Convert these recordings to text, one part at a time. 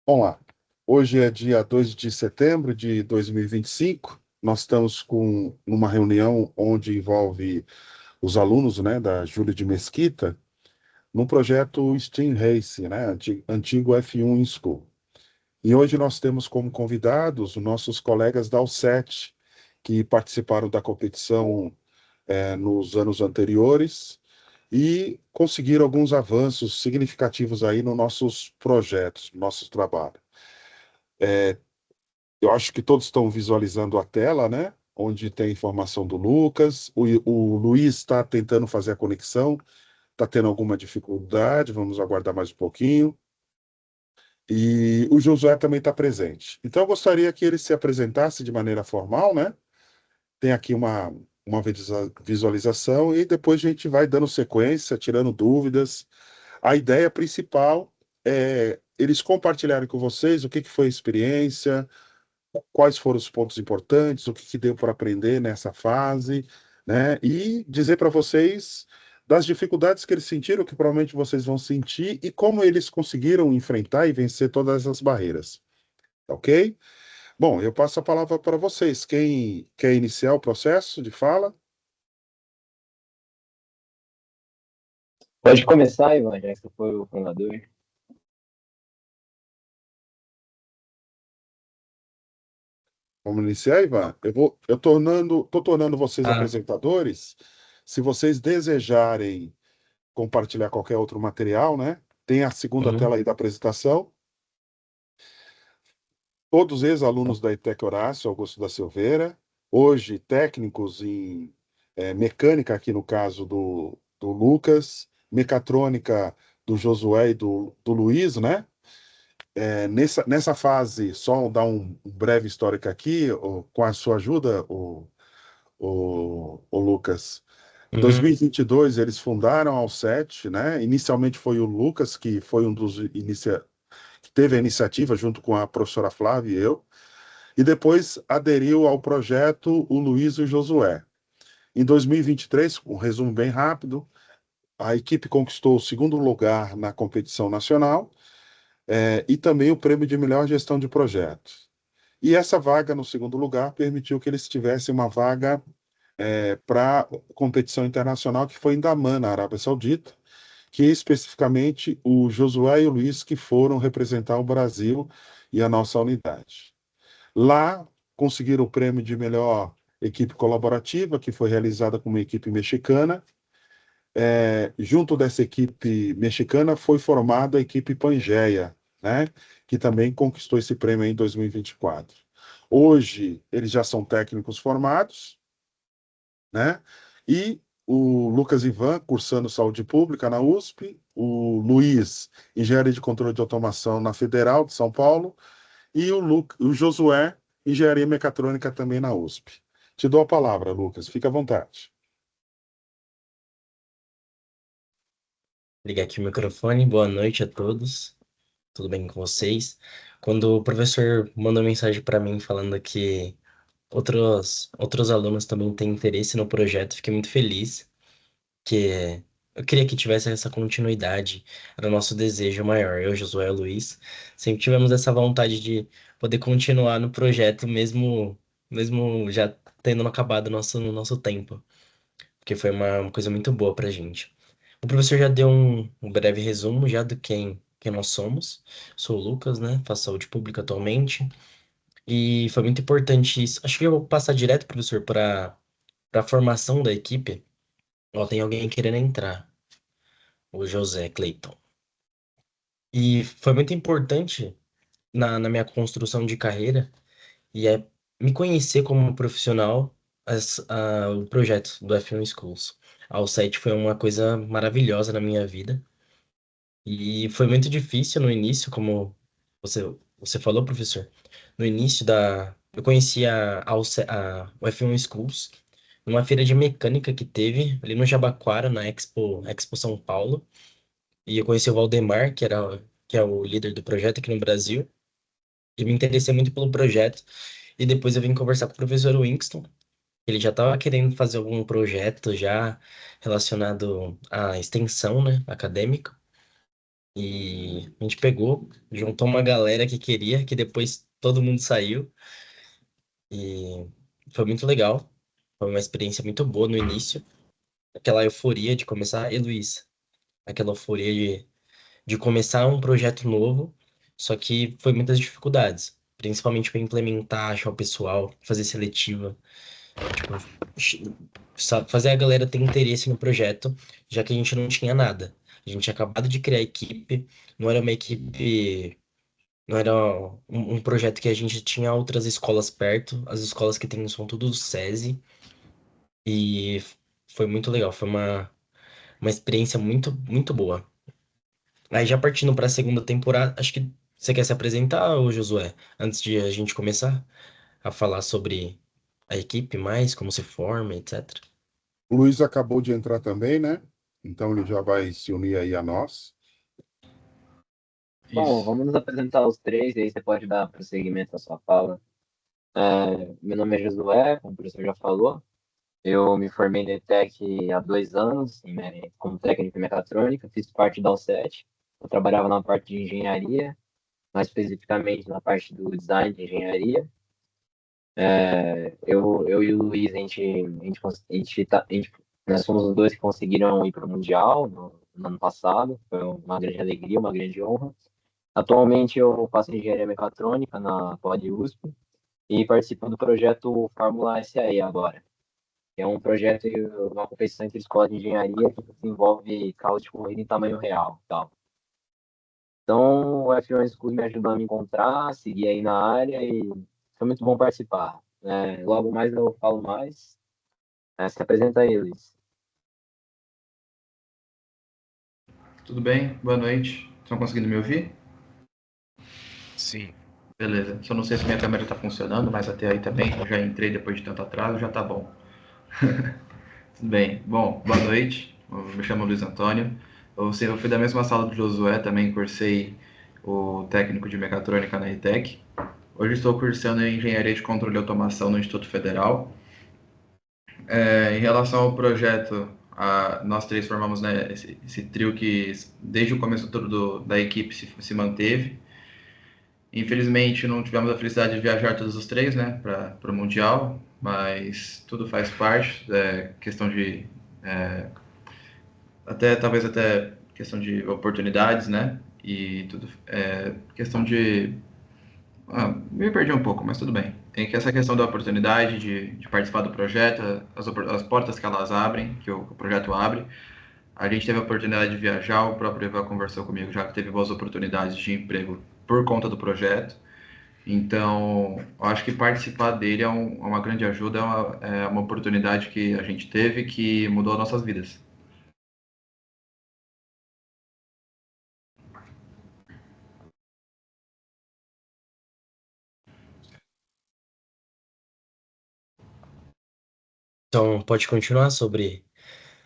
Vamos lá. Hoje é dia 2 de setembro de 2025. Nós estamos com numa reunião onde envolve os alunos, né, da Júlia de Mesquita, num projeto Steam Race, né, antigo F1 School. E hoje nós temos como convidados os nossos colegas da Alset, que participaram da competição nos anos anteriores e conseguiram alguns avanços significativos aí nos nossos projetos, nossos trabalhos. Eu acho que todos estão visualizando a tela, né? Onde tem a informação do Lucas. O Luiz está tentando fazer a conexão, está tendo alguma dificuldade, vamos aguardar mais um pouquinho. E o Josué também está presente. Então, eu gostaria que ele se apresentasse de maneira formal, né? Tem aqui uma visualização e depois a gente vai dando sequência, tirando dúvidas. A ideia principal é eles compartilharem com vocês o que foi a experiência, quais foram os pontos importantes, o que deu para aprender nessa fase, né? E dizer para vocês das dificuldades que eles sentiram, que provavelmente vocês vão sentir, e como eles conseguiram enfrentar e vencer todas essas barreiras, tá ok? Bom, eu passo a palavra para vocês. Quem quer iniciar o processo de fala? Pode começar, Ivan, já que você foi o fundador. Vamos iniciar, Ivan? Tô tornando vocês Ah, apresentadores. Se vocês desejarem compartilhar qualquer outro material, né? Tem a segunda uhum. tela aí da apresentação. Todos ex-alunos da ETEC Horácio Augusto da Silveira, hoje técnicos em mecânica, aqui no caso do Lucas, mecatrônica do Josué e do Luiz, né? Nessa fase, só dar um breve histórico aqui, com a sua ajuda, o Lucas. Em Uhum. 2022, eles fundaram a Alset, né? Inicialmente foi o Lucas, que foi um dos que teve a iniciativa junto com a professora Flávia e eu, e depois aderiu ao projeto o Luiz e o Josué. Em 2023, um resumo bem rápido, a equipe conquistou o segundo lugar na competição nacional e também o prêmio de melhor gestão de projetos. E essa vaga no segundo lugar permitiu que eles tivessem uma vaga para competição internacional que foi em Daman, na Arábia Saudita, que especificamente o Josué e o Luiz que foram representar o Brasil e a nossa unidade. Lá conseguiram o prêmio de melhor equipe colaborativa, que foi realizada com uma equipe mexicana. Junto dessa equipe mexicana foi formada a equipe Pangeia, né? Que também conquistou esse prêmio em 2024. Hoje eles já são técnicos formados, né? E o Lucas Ivan, cursando saúde pública na USP, o Luiz, engenharia de controle de automação na Federal de São Paulo, e o Josué, engenharia mecatrônica também na USP. Te dou a palavra, Lucas, fica à vontade. Ligar aqui o microfone. Boa noite a todos. Tudo bem com vocês? Quando o professor mandou mensagem para mim falando que outros alunos também têm interesse no projeto, fiquei muito feliz, que eu queria que tivesse essa continuidade. Era o nosso desejo maior. Eu, Josué e o Luiz, sempre tivemos essa vontade de poder continuar no projeto, mesmo já tendo acabado o nosso tempo, porque foi uma coisa muito boa pra gente. O professor já deu um breve resumo já do quem nós somos. Sou o Lucas, né? Faço saúde pública atualmente. E foi muito importante isso. Acho que eu vou passar direto, professor, para a formação da equipe. Ó, tem alguém querendo entrar, o José Clayton. E foi muito importante na minha construção de carreira e é me conhecer como profissional, o projeto do F1 Schools. A 7 foi uma coisa maravilhosa na minha vida e foi muito difícil no início, como você falou, professor. No início eu conheci o F1 Schools numa feira de mecânica que teve ali no Jabaquara, na Expo São Paulo. E eu conheci o Valdemar, que é o líder do projeto aqui no Brasil. E me interessei muito pelo projeto. E depois eu vim conversar com o professor Winston. Ele já estava querendo fazer algum projeto já relacionado à extensão, né, acadêmica. E a gente pegou, juntou uma galera que queria, que depois todo mundo saiu. E foi muito legal. Foi uma experiência muito boa no início. Aquela euforia de começar. E Luiz, aquela euforia de começar um projeto novo, só que foi muitas dificuldades. Principalmente para implementar, achar o pessoal, fazer seletiva. Tipo, ch- fazer a galera ter interesse no projeto, já que a gente não tinha nada. A gente tinha acabado de criar a equipe, não era uma equipe, não era um projeto que a gente tinha outras escolas perto, as escolas que tem são tudo do SESI, e foi muito legal, foi uma experiência muito boa. Aí já partindo para a segunda temporada, acho que você quer se apresentar, ô Josué, antes de a gente começar a falar sobre a equipe mais, como se forma, etc. O Luiz acabou de entrar também, né? Então ele já vai se unir aí a nós. Bom, Isso. vamos nos apresentar os três, e aí você pode dar prosseguimento à sua fala. Meu nome é Josué, como o professor já falou. Eu me formei na ETEC há 2 anos, como técnico em mecatrônica, fiz parte da Alset. Eu trabalhava na parte de engenharia, mais especificamente na parte do design de engenharia. Eu e o Luiz, nós fomos os dois que conseguiram ir para o Mundial no ano passado. Foi uma grande alegria, uma grande honra. Atualmente eu faço engenharia mecatrônica na Poli USP e participo do projeto Fórmula SAE agora. Que é um projeto, uma competição entre escolas de engenharia que envolve carros de corrida em tamanho real, e tal. Então, o F1 School me ajudou a me encontrar, seguir aí na área e foi muito bom participar. Logo mais eu falo mais. Se apresenta aí, Luiz. Tudo bem? Boa noite. Estão conseguindo me ouvir? Sim. Beleza. Só não sei se minha câmera está funcionando, mas até aí tá bem. Eu já entrei depois de tanto atraso, já tá bom. Tudo bem. Bom, boa noite. Eu me chamo Luiz Antônio. Eu fui da mesma sala do Josué, também cursei o técnico de mecatrônica na ETEC. Hoje estou cursando em engenharia de controle e automação no Instituto Federal. Em relação ao projeto, nós três formamos, né, esse trio que desde o começo da equipe se manteve. Infelizmente, não tivemos a felicidade de viajar todos os três, né, para o Mundial, mas tudo faz parte, questão de, talvez até questão de oportunidades, né, e tudo, questão de, me perdi um pouco, mas tudo bem. Tem que essa questão da oportunidade de participar do projeto, as portas que elas abrem, que o projeto abre. A gente teve a oportunidade de viajar, o próprio Ivan conversou comigo, já que teve boas oportunidades de emprego por conta do projeto. Então, eu acho que participar dele é uma grande ajuda, é uma oportunidade que a gente teve que mudou nossas vidas. Então, pode continuar sobre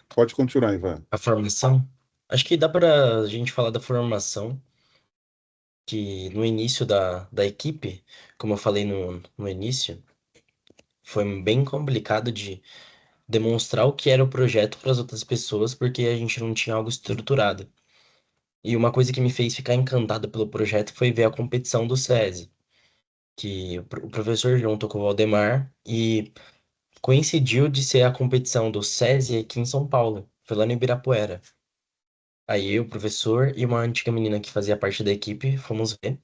Pode continuar, Ivan. a formação? Acho que dá para a gente falar da formação, que no início da equipe, como eu falei no início, foi bem complicado de demonstrar o que era o projeto para as outras pessoas, porque a gente não tinha algo estruturado. E uma coisa que me fez ficar encantado pelo projeto foi ver a competição do SESI, que o professor junto com o Valdemar, e coincidiu de ser a competição do SESI aqui em São Paulo, foi lá no Ibirapuera. Aí eu, o professor e uma antiga menina que fazia parte da equipe fomos ver.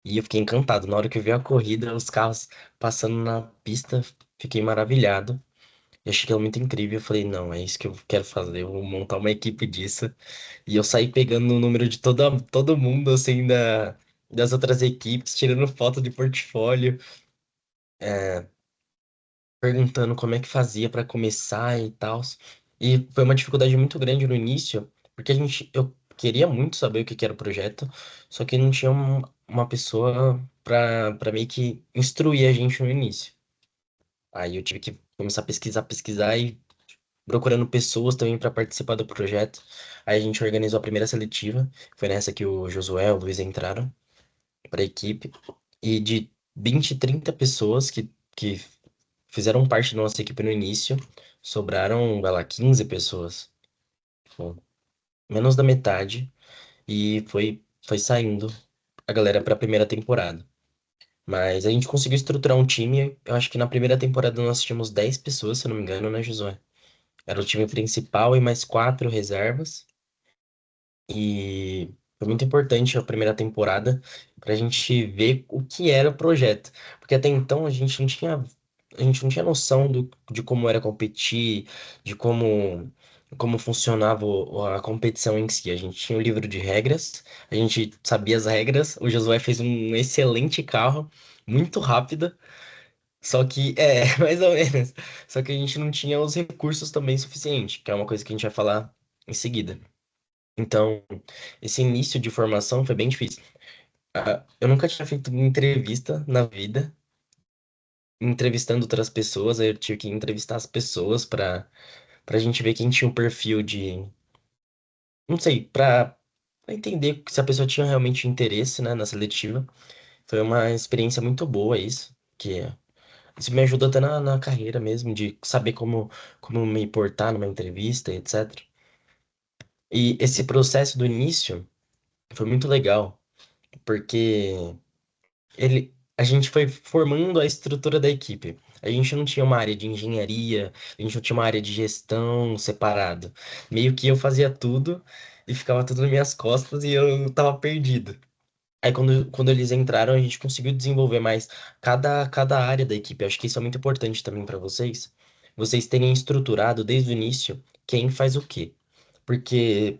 E eu fiquei encantado. Na hora que eu vi a corrida, os carros passando na pista, fiquei maravilhado. Eu achei aquilo muito incrível. Eu falei, não, é isso que eu quero fazer. Eu vou montar uma equipe disso. E eu saí pegando o número de todo mundo, assim, das outras equipes, tirando foto de portfólio, perguntando como é que fazia para começar e tal. E foi uma dificuldade muito grande no início, porque eu queria muito saber o que que era o projeto, só que não tinha uma pessoa para meio que instruir a gente no início. Aí eu tive que começar a pesquisar e procurando pessoas também para participar do projeto. Aí a gente organizou a primeira seletiva, foi nessa que o Josué e o Luiz entraram para a equipe, e de 20, 30 pessoas que fizeram parte da nossa equipe no início, sobraram, vai lá, 15 pessoas. Tipo, menos da metade. e foi saindo a galera para a primeira temporada. Mas a gente conseguiu estruturar um time. Eu acho que na primeira temporada nós tínhamos 10 pessoas, se eu não me engano, né, Josué? Era o time principal e mais quatro reservas. E foi muito importante a primeira temporada para a gente ver o que era o projeto. Porque até então a gente não tinha noção de como era competir, de como funcionava a competição em si. A gente tinha um livro de regras, a gente sabia as regras. O Josué fez um excelente carro, muito rápido. Só que, mais ou menos. Só que a gente não tinha os recursos também suficientes, que é uma coisa que a gente vai falar em seguida. Então, esse início de formação foi bem difícil. Eu nunca tinha feito uma entrevista na vida, entrevistando outras pessoas, aí eu tive que entrevistar as pessoas pra gente ver quem tinha um perfil de, não sei, pra entender se a pessoa tinha realmente interesse, né, na seletiva. Foi uma experiência muito boa isso, que isso me ajudou até na carreira mesmo, de saber como me portar numa entrevista, e etc. E esse processo do início foi muito legal, porque a gente foi formando a estrutura da equipe. A gente não tinha uma área de engenharia, a gente não tinha uma área de gestão separado. Meio que eu fazia tudo e ficava tudo nas minhas costas e eu tava perdido. Aí quando eles entraram, a gente conseguiu desenvolver mais cada área da equipe. Acho que isso é muito importante também para vocês. Vocês terem estruturado desde o início quem faz o quê. Porque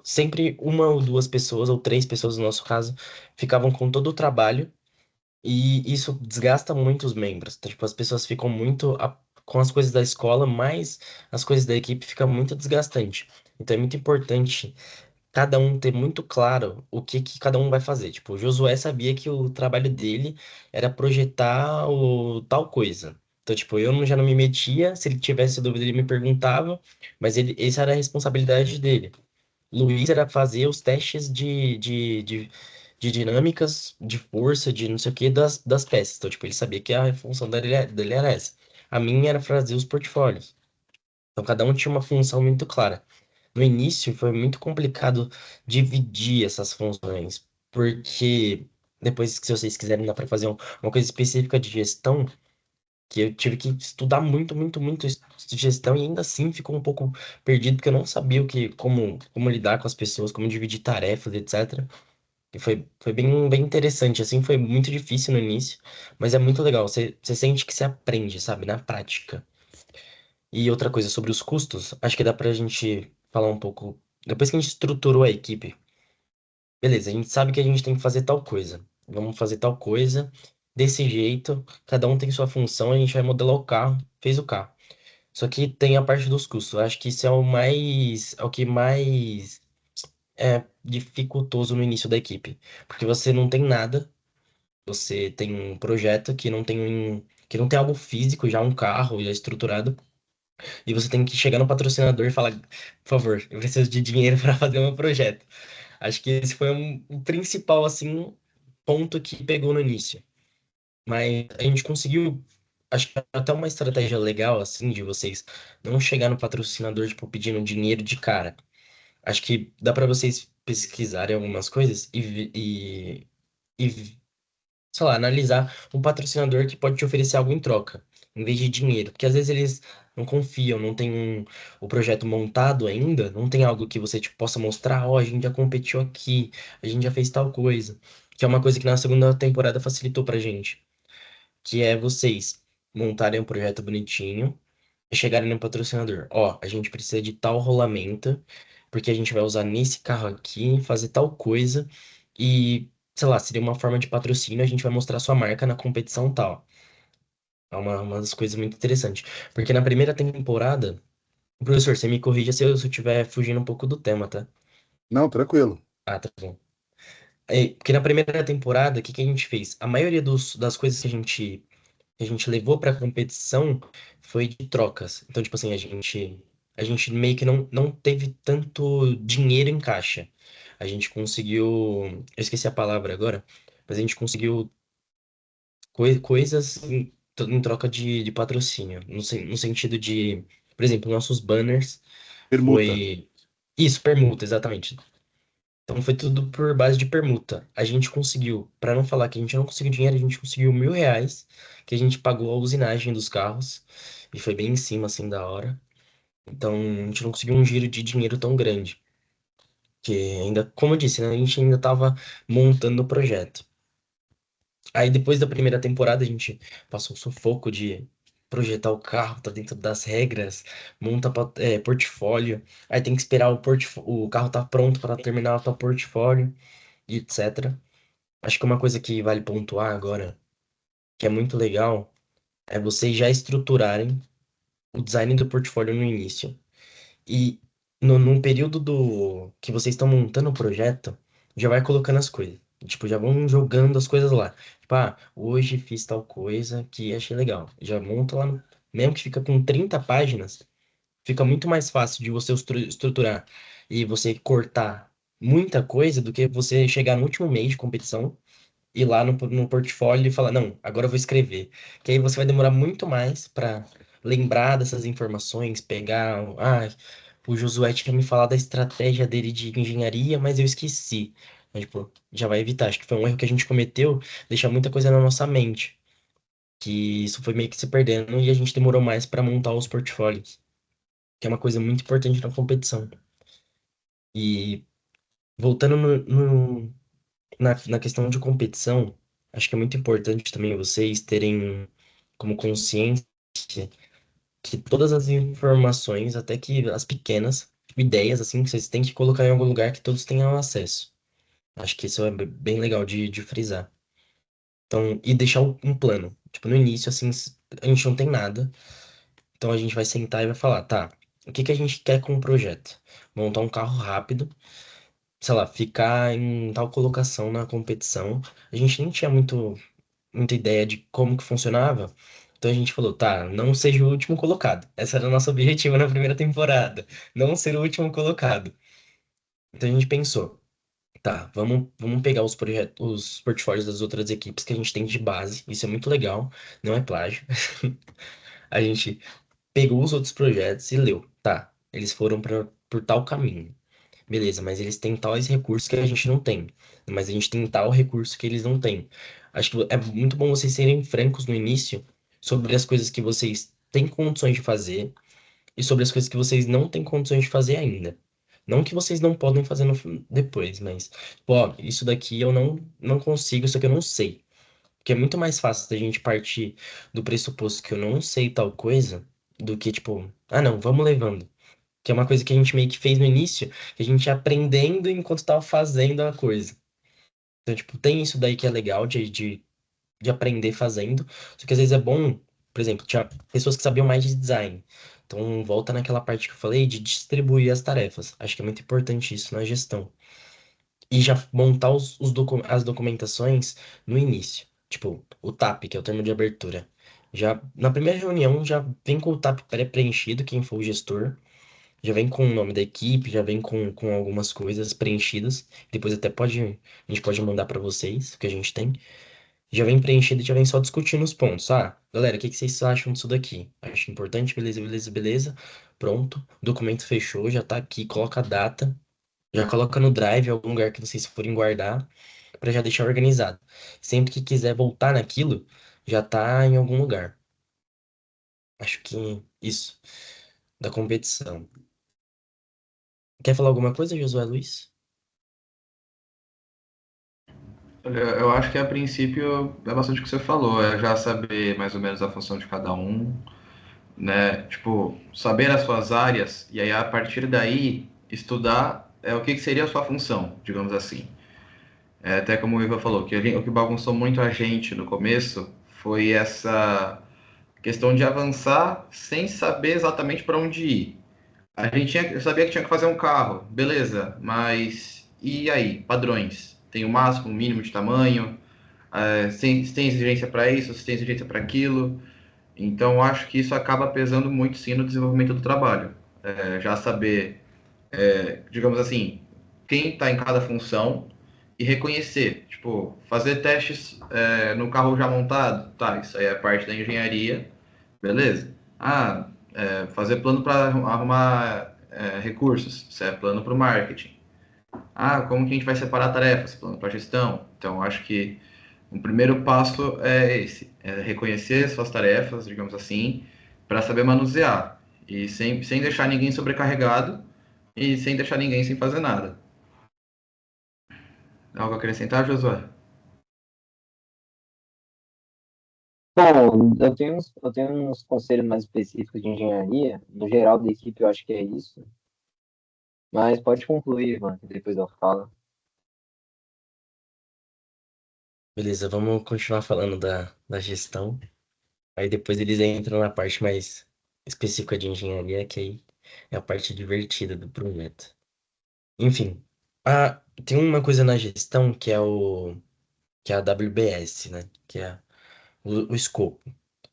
sempre uma ou duas pessoas, ou três pessoas no nosso caso, ficavam com todo o trabalho e isso desgasta muito os membros. Então, tipo, as pessoas ficam muito com as coisas da escola, mas as coisas da equipe ficam muito desgastante. Então é muito importante cada um ter muito claro o que cada um vai fazer. Tipo, o Josué sabia que o trabalho dele era projetar o tal coisa. Então, tipo, já não me metia, se ele tivesse dúvida, ele me perguntava, mas essa era a responsabilidade dele. Luiz era fazer os testes de dinâmicas, de força, de não sei o que, das peças. Então, tipo, ele sabia que a função dele era essa. A minha era fazer os portfólios. Então, cada um tinha uma função muito clara. No início, foi muito complicado dividir essas funções, porque depois, se vocês quiserem, dá para fazer uma coisa específica de gestão, que eu tive que estudar muito, muito, muito gestão e ainda assim ficou um pouco perdido, porque eu não sabia como lidar com as pessoas, como dividir tarefas, etc. E foi bem interessante, assim, foi muito difícil no início, mas é muito legal, você sente que você aprende, sabe, na prática. E outra coisa sobre os custos, acho que dá pra gente falar um pouco. Depois que a gente estruturou a equipe, beleza, a gente sabe que a gente tem que fazer tal coisa. Vamos fazer tal coisa, desse jeito, cada um tem sua função, a gente vai modelar o carro, fez o carro. Só que tem a parte dos custos. Eu acho que isso é o que mais é dificultoso no início da equipe. Porque você não tem nada, você tem um projeto que não tem algo físico, já um carro já estruturado. E você tem que chegar no patrocinador e falar, por favor, eu preciso de dinheiro para fazer o meu projeto. Acho que esse foi um principal, assim, ponto que pegou no início. Mas a gente conseguiu, acho que até uma estratégia legal, assim, de vocês não chegar no patrocinador, tipo, pedindo dinheiro de cara. Acho que dá para vocês pesquisarem algumas coisas e sei lá, analisar um patrocinador que pode te oferecer algo em troca, em vez de dinheiro. Porque às vezes eles não confiam, não tem o projeto montado ainda, não tem algo que você tipo, possa mostrar, ó, a gente já competiu aqui, a gente já fez tal coisa. Que é uma coisa que na segunda temporada facilitou pra gente. Que é vocês montarem um projeto bonitinho e chegarem no patrocinador. Ó, a gente precisa de tal rolamento, porque a gente vai usar nesse carro aqui, fazer tal coisa, e, sei lá, seria uma forma de patrocínio, a gente vai mostrar sua marca na competição tal. É uma das coisas muito interessantes. Porque na primeira temporada, professor, você me corrija se eu estiver fugindo um pouco do tema, tá? Não, tranquilo. Ah, tá bom. Porque na primeira temporada, o que que a gente fez? A maioria das coisas que a gente levou para competição foi de trocas. Então, tipo assim, a gente meio que não teve tanto dinheiro em caixa. A gente conseguiu, eu esqueci a palavra agora, mas a gente conseguiu coisas em troca de patrocínio, no sentido de, por exemplo, nossos banners Permuta. foi isso, permuta, exatamente. Então foi tudo por base de permuta. A gente conseguiu, para não falar que a gente não conseguiu dinheiro, a gente conseguiu R$ 1.000 que a gente pagou a usinagem dos carros. E foi bem em cima, assim, da hora. Então a gente não conseguiu um giro de dinheiro tão grande. Que ainda, como eu disse, né, a gente ainda estava montando o projeto. Aí depois da primeira temporada a gente passou o sufoco de projetar o carro, tá dentro das regras, monta portfólio, aí tem que esperar o carro tá pronto para terminar o teu portfólio e etc. Acho que uma coisa que vale pontuar agora, que é muito legal, é vocês já estruturarem o design do portfólio no início. E num período que vocês estão montando o projeto, já vai colocando as coisas. Tipo, já vão jogando as coisas lá. Tipo, hoje fiz tal coisa que achei legal. Já monta lá Mesmo que fica com 30 páginas, fica muito mais fácil de você estruturar e você cortar muita coisa do que você chegar no último mês de competição, ir lá no portfólio e falar, não, agora eu vou escrever. Que aí você vai demorar muito mais para lembrar dessas informações, pegar, o Josué tinha me falado da estratégia dele de engenharia, mas eu esqueci. Então, tipo, já vai evitar. Acho que foi um erro que a gente cometeu, deixar muita coisa na nossa mente. Que isso foi meio que se perdendo e a gente demorou mais para montar os portfólios, que é uma coisa muito importante na competição. E voltando na questão de competição, acho que é muito importante também vocês terem como consciência que todas as informações, até que as pequenas, tipo, ideias, assim, que vocês têm que colocar em algum lugar que todos tenham acesso. Acho que isso é bem legal de frisar. Então, e deixar um plano. Tipo, no início, assim, a gente não tem nada. Então a gente vai sentar e vai falar, tá, o que que a gente quer com o projeto? Montar um carro rápido, sei lá, ficar em tal colocação na competição. A gente nem tinha muita ideia de como que funcionava. Então a gente falou, tá, não seja o último colocado. Esse era o nosso objetivo na primeira temporada, não ser o último colocado. Então a gente pensou, tá, vamos pegar os portfólios das outras equipes que a gente tem de base. Isso é muito legal, não é plágio. A gente pegou os outros projetos e leu, tá, eles foram por tal caminho. Beleza, mas eles têm tais recursos que a gente não tem. Mas a gente tem tal recurso que eles não têm. Acho que é muito bom vocês serem francos no início sobre as coisas que vocês têm condições de fazer e sobre as coisas que vocês não têm condições de fazer ainda. Não que vocês não podem fazer depois, mas, pô, isso daqui eu não consigo, isso aqui eu não sei. Porque é muito mais fácil da gente partir do pressuposto que eu não sei tal coisa do que, tipo, não, vamos levando. Que é uma coisa que a gente meio que fez no início, que a gente ia aprendendo enquanto tava fazendo a coisa. Então, tipo, tem isso daí que é legal de aprender fazendo. Só que às vezes é bom, por exemplo, tinha pessoas que sabiam mais de design. Então, volta naquela parte que eu falei de distribuir as tarefas. Acho que é muito importante isso na gestão. E já montar as documentações no início. Tipo, o TAP, que é o termo de abertura. Já na primeira reunião já vem com o TAP pré-preenchido, quem for o gestor. Já vem com o nome da equipe, já vem com algumas coisas preenchidas. Depois até a gente pode mandar para vocês, o que a gente tem. Já vem preenchido e já vem só discutindo os pontos. Galera, o que que vocês acham disso daqui? Acho importante, beleza, beleza, beleza. Pronto, o documento fechou, já tá aqui, coloca a data, já coloca no Drive, algum lugar que vocês forem guardar, para já deixar organizado. Sempre que quiser voltar naquilo, já tá em algum lugar. Acho que isso da competição. Quer falar alguma coisa, Josué Luiz? Eu acho que a princípio é bastante o que você falou, é já saber mais ou menos a função de cada um, né? Tipo, saber as suas áreas e aí a partir daí estudar o que seria a sua função, digamos assim. Até como o Iva falou, o que bagunçou muito a gente no começo foi essa questão de avançar sem saber exatamente para onde ir. Eu sabia que tinha que fazer um carro, beleza, mas e aí? Padrões? Tem o máximo, o mínimo de tamanho? Se tem exigência para isso, se tem exigência para aquilo. Então, acho que isso acaba pesando muito sim no desenvolvimento do trabalho. Já saber, digamos assim, quem está em cada função e reconhecer, tipo, fazer testes no carro já montado, tá, isso aí é parte da engenharia, beleza. Fazer plano para arrumar recursos, isso é plano para o marketing. Como que a gente vai separar tarefas? Plano para gestão. Então, acho que o primeiro passo é esse, é reconhecer suas tarefas, digamos assim, para saber manusear. E sem deixar ninguém sobrecarregado e sem deixar ninguém sem fazer nada. Algo a acrescentar, Josué? Bom, eu tenho uns conselhos mais específicos de engenharia. No geral da equipe, eu acho que é isso. Mas pode concluir, Ivan, que depois eu falo. Beleza, vamos continuar falando da gestão. Aí depois eles entram na parte mais específica de engenharia, que aí é a parte divertida do projeto. Enfim, tem uma coisa na gestão que é a WBS, né? Que é o escopo.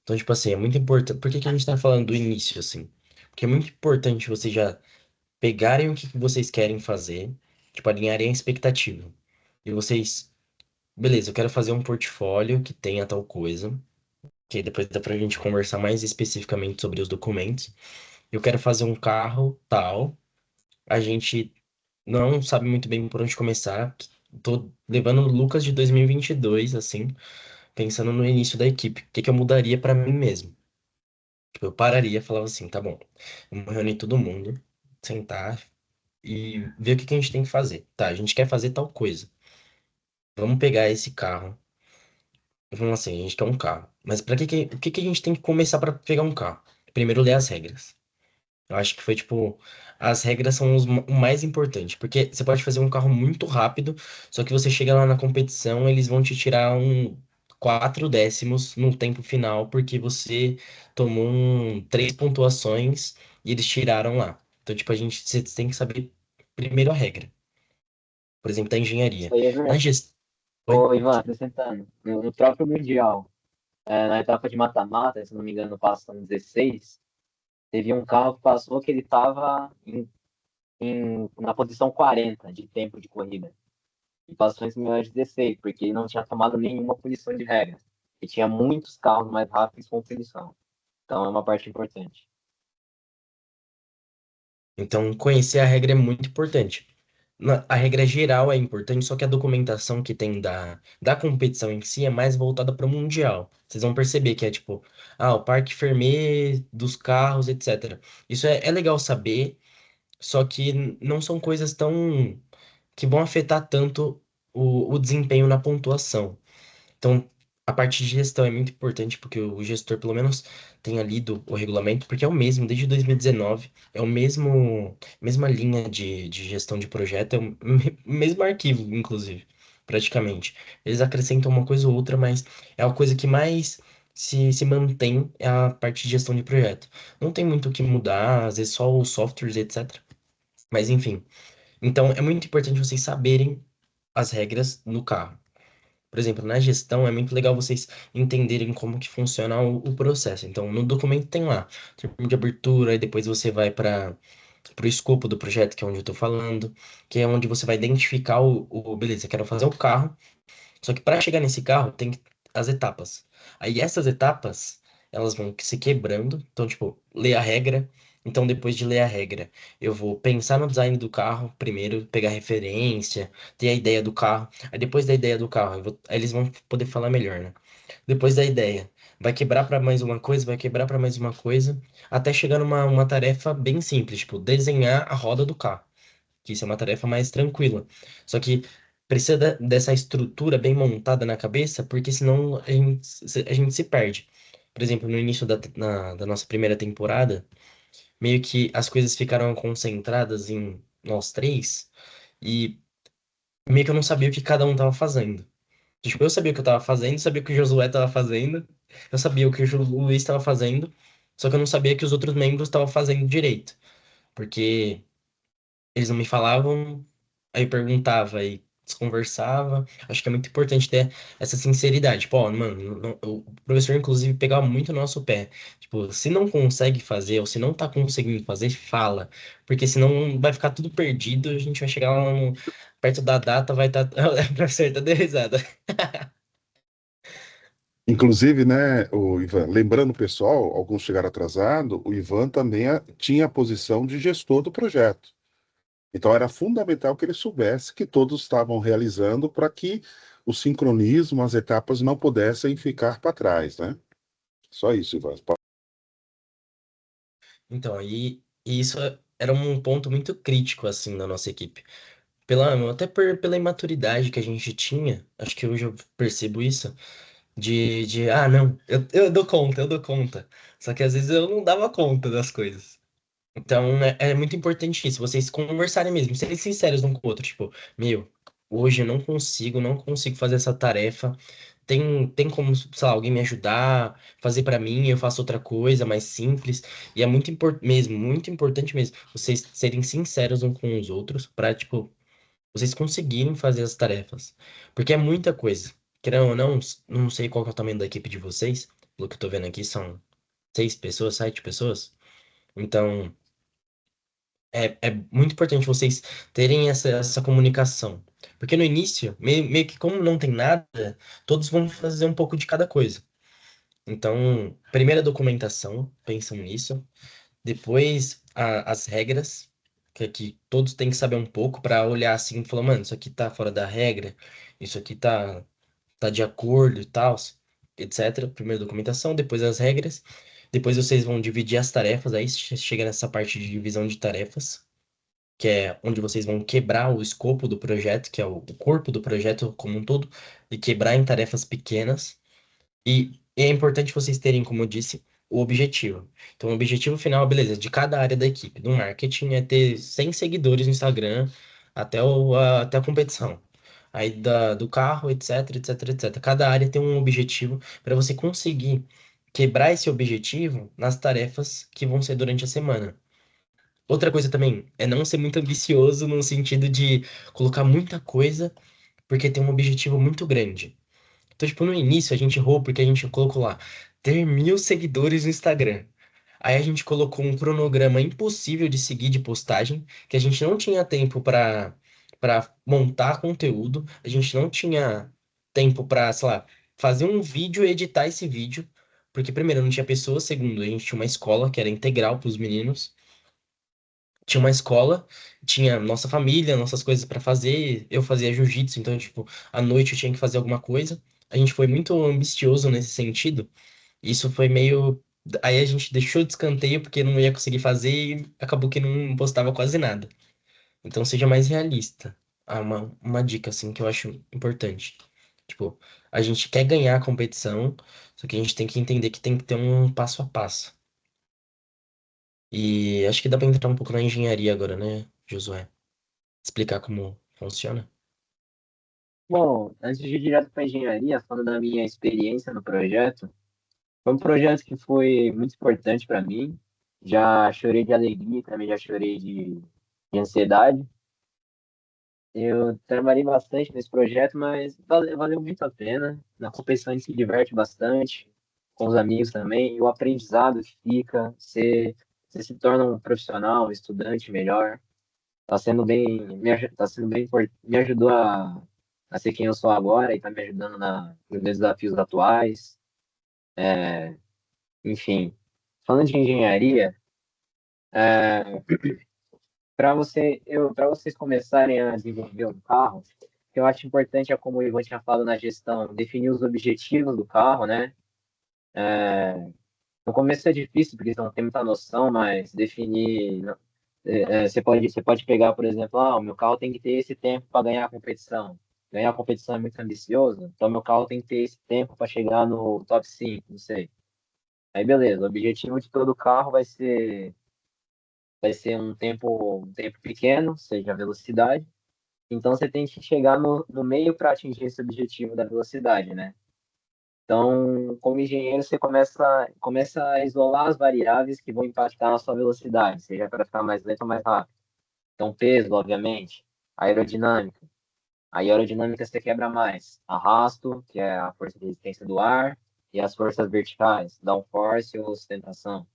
Então, tipo assim, é muito importante. Por que que a gente tá falando do início, assim? Porque é muito importante vocês já pegarem o que que vocês querem fazer, tipo, alinharem a expectativa. E vocês, beleza, eu quero fazer um portfólio que tenha tal coisa, que aí depois dá pra gente conversar mais especificamente sobre os documentos. Eu quero fazer um carro tal, a gente não sabe muito bem por onde começar. Tô levando o Lucas de 2022, assim, pensando no início da equipe. O que que eu mudaria pra mim mesmo? Tipo, eu pararia e falava assim, tá bom, vamos reunir todo mundo, sentar e ver o que que a gente tem que fazer. Tá, a gente quer fazer tal coisa. Vamos pegar esse carro. Vamos assim, a gente quer um carro. Mas o que que a gente tem que começar para pegar um carro? Primeiro, ler as regras. Eu acho que foi tipo, as regras são o mais importante, porque você pode fazer um carro muito rápido, só que você chega lá na competição, eles vão te tirar 4 décimos no tempo final, porque você tomou 3 pontuações e eles tiraram lá. Então, tipo, você tem que saber primeiro a regra. Por exemplo, da Isso engenharia. aí é Na verdade. gestão. Ô, Ivan, acrescentando, no próprio Mundial, na etapa de mata-mata, se não me engano, passam 16, teve um carro que passou que ele estava na posição 40 de tempo de corrida. E passou em cima de 16, porque ele não tinha tomado nenhuma punição de regra. E tinha muitos carros mais rápidos com punição. Então é uma parte importante. Então, conhecer a regra é muito importante. A regra geral é importante, só que a documentação que tem da competição em si é mais voltada para o mundial. Vocês vão perceber que é tipo, o parque Fermé dos carros, etc. Isso é legal saber, só que não são coisas tão que vão afetar tanto o desempenho na pontuação. Então, a parte de gestão é muito importante porque o gestor, pelo menos, tenha lido o regulamento, porque é o mesmo desde 2019, é o mesma linha de gestão de projeto, é o mesmo arquivo, inclusive, praticamente. Eles acrescentam uma coisa ou outra, mas é a coisa que mais se mantém é a parte de gestão de projeto. Não tem muito o que mudar, às vezes só os softwares, etc. Mas enfim. Então, é muito importante vocês saberem as regras no carro. Por exemplo, na gestão é muito legal vocês entenderem como que funciona o processo. Então, no documento tem lá, termo de abertura, e depois você vai para o escopo do projeto, que é onde eu estou falando, que é onde você vai identificar beleza, eu quero fazer o carro, só que para chegar nesse carro tem as etapas. Aí essas etapas, elas vão se quebrando. Então, tipo, ler a regra. Então, depois de ler a regra, eu vou pensar no design do carro primeiro, pegar referência, ter a ideia do carro. Aí depois da ideia do carro, aí eles vão poder falar melhor, né? Depois da ideia, vai quebrar para mais uma coisa, vai quebrar para mais uma coisa, até chegar numa uma tarefa bem simples, tipo, desenhar a roda do carro, que isso é uma tarefa mais tranquila. Só que precisa dessa estrutura bem montada na cabeça, porque senão a gente se perde. Por exemplo, no início da nossa primeira temporada, meio que as coisas ficaram concentradas em nós três, e meio que eu não sabia o que cada um tava fazendo. Tipo, eu sabia o que eu tava fazendo, sabia o que o Josué tava fazendo, eu sabia o que o Luiz tava fazendo, só que eu não sabia que os outros membros estavam fazendo direito. Porque eles não me falavam, aí eu perguntava, aí desconversava. Acho que é muito importante ter essa sinceridade. Tipo, ó, mano, o professor, inclusive, pegava muito no nosso pé. Tipo, se não consegue fazer, ou se não tá conseguindo fazer, fala. Porque senão vai ficar tudo perdido, a gente vai chegar lá perto da data, vai estar. O professor tá dando risada. Inclusive, né, o Ivan, lembrando o pessoal, alguns chegaram atrasado, o Ivan também tinha a posição de gestor do projeto. Então era fundamental que ele soubesse que todos estavam realizando para que o sincronismo, as etapas não pudessem ficar para trás, né? Só isso, Ivan. Então, e isso era um ponto muito crítico, assim, da nossa equipe. Até pela imaturidade que a gente tinha, acho que hoje eu percebo isso, não, eu dou conta, eu dou conta. Só que às vezes eu não dava conta das coisas. Então é muito importante isso, vocês conversarem mesmo, serem sinceros um com o outro, tipo, meu, hoje eu não consigo fazer essa tarefa. Tem como, sei lá, alguém me ajudar, fazer pra mim, eu faço outra coisa mais simples. E é muito importante mesmo, vocês serem sinceros um com os outros pra, tipo, vocês conseguirem fazer as tarefas. Porque é muita coisa. Querendo ou não, não sei qual que é o tamanho da equipe de vocês, pelo que eu tô vendo aqui, são 6 pessoas, 7 pessoas. Então, é muito importante vocês terem essa comunicação. Porque no início, meio que como não tem nada, todos vão fazer um pouco de cada coisa. Então, primeira documentação, pensam nisso. Depois, as regras, que todos têm que saber um pouco para olhar assim e falar, mano, isso aqui tá fora da regra, isso aqui tá de acordo e tal, etc. Primeiro documentação, depois as regras. Depois vocês vão dividir as tarefas, aí chega nessa parte de divisão de tarefas, que é onde vocês vão quebrar o escopo do projeto, que é o corpo do projeto como um todo, e quebrar em tarefas pequenas. E é importante vocês terem, como eu disse, o objetivo. Então, o objetivo final, beleza, de cada área da equipe. Do marketing é ter 100 seguidores no Instagram até a competição. Aí do carro, etc, etc, etc. Cada área tem um objetivo para você conseguir quebrar esse objetivo nas tarefas que vão ser durante a semana. Outra coisa também é não ser muito ambicioso no sentido de colocar muita coisa porque tem um objetivo muito grande. Então, tipo, no início a gente errou porque a gente colocou lá ter 1.000 seguidores no Instagram. Aí a gente colocou um cronograma impossível de seguir de postagem, que a gente não tinha tempo para montar conteúdo, a gente não tinha tempo para, sei lá, fazer um vídeo e editar esse vídeo, porque primeiro não tinha pessoas, segundo, a gente tinha uma escola que era integral para os meninos. Tinha uma escola, tinha nossa família, nossas coisas pra fazer. Eu fazia jiu-jitsu, então, tipo, à noite eu tinha que fazer alguma coisa. A gente foi muito ambicioso nesse sentido. Isso foi meio. Aí a gente deixou de escanteio porque não ia conseguir fazer e acabou que não postava quase nada. Então seja mais realista. Uma dica, assim, que eu acho importante. Tipo, a gente quer ganhar a competição, só que a gente tem que entender que tem que ter um passo a passo. E acho que dá pra entrar um pouco na engenharia agora, né, Josué? Explicar como funciona? Bom, antes de ir direto para engenharia, falando da minha experiência no projeto, foi um projeto que foi muito importante para mim. Já chorei de alegria, também já chorei de ansiedade. Eu trabalhei bastante nesse projeto, mas valeu muito a pena. Na competição a gente se diverte bastante, com os amigos também, e o aprendizado que fica, você se torna um profissional, um estudante melhor. Tá sendo bem, tá sendo bem, me ajudou a ser quem eu sou agora e tá me ajudando nos meus desafios atuais. Enfim, falando de engenharia, para vocês começarem a desenvolver um carro, o que eu acho importante é, como o Ivan tinha falado na gestão, definir os objetivos do carro, né? No começo é difícil, porque você não tem muita noção, mas definir. Você pode pegar, por exemplo, o meu carro tem que ter esse tempo para ganhar a competição. Ganhar a competição é muito ambicioso, então meu carro tem que ter esse tempo para chegar no top 5, não sei. Aí beleza, o objetivo de todo carro vai ser um tempo pequeno, seja a velocidade. Então você tem que chegar no meio para atingir esse objetivo da velocidade, né? Então, como engenheiro, você começa a isolar as variáveis que vão impactar na sua velocidade, seja para ficar mais lento ou mais rápido. Então, peso, obviamente, aerodinâmica. A aerodinâmica você quebra mais. Arrasto, que é a força de resistência do ar, e as forças verticais, downforce ou sustentação.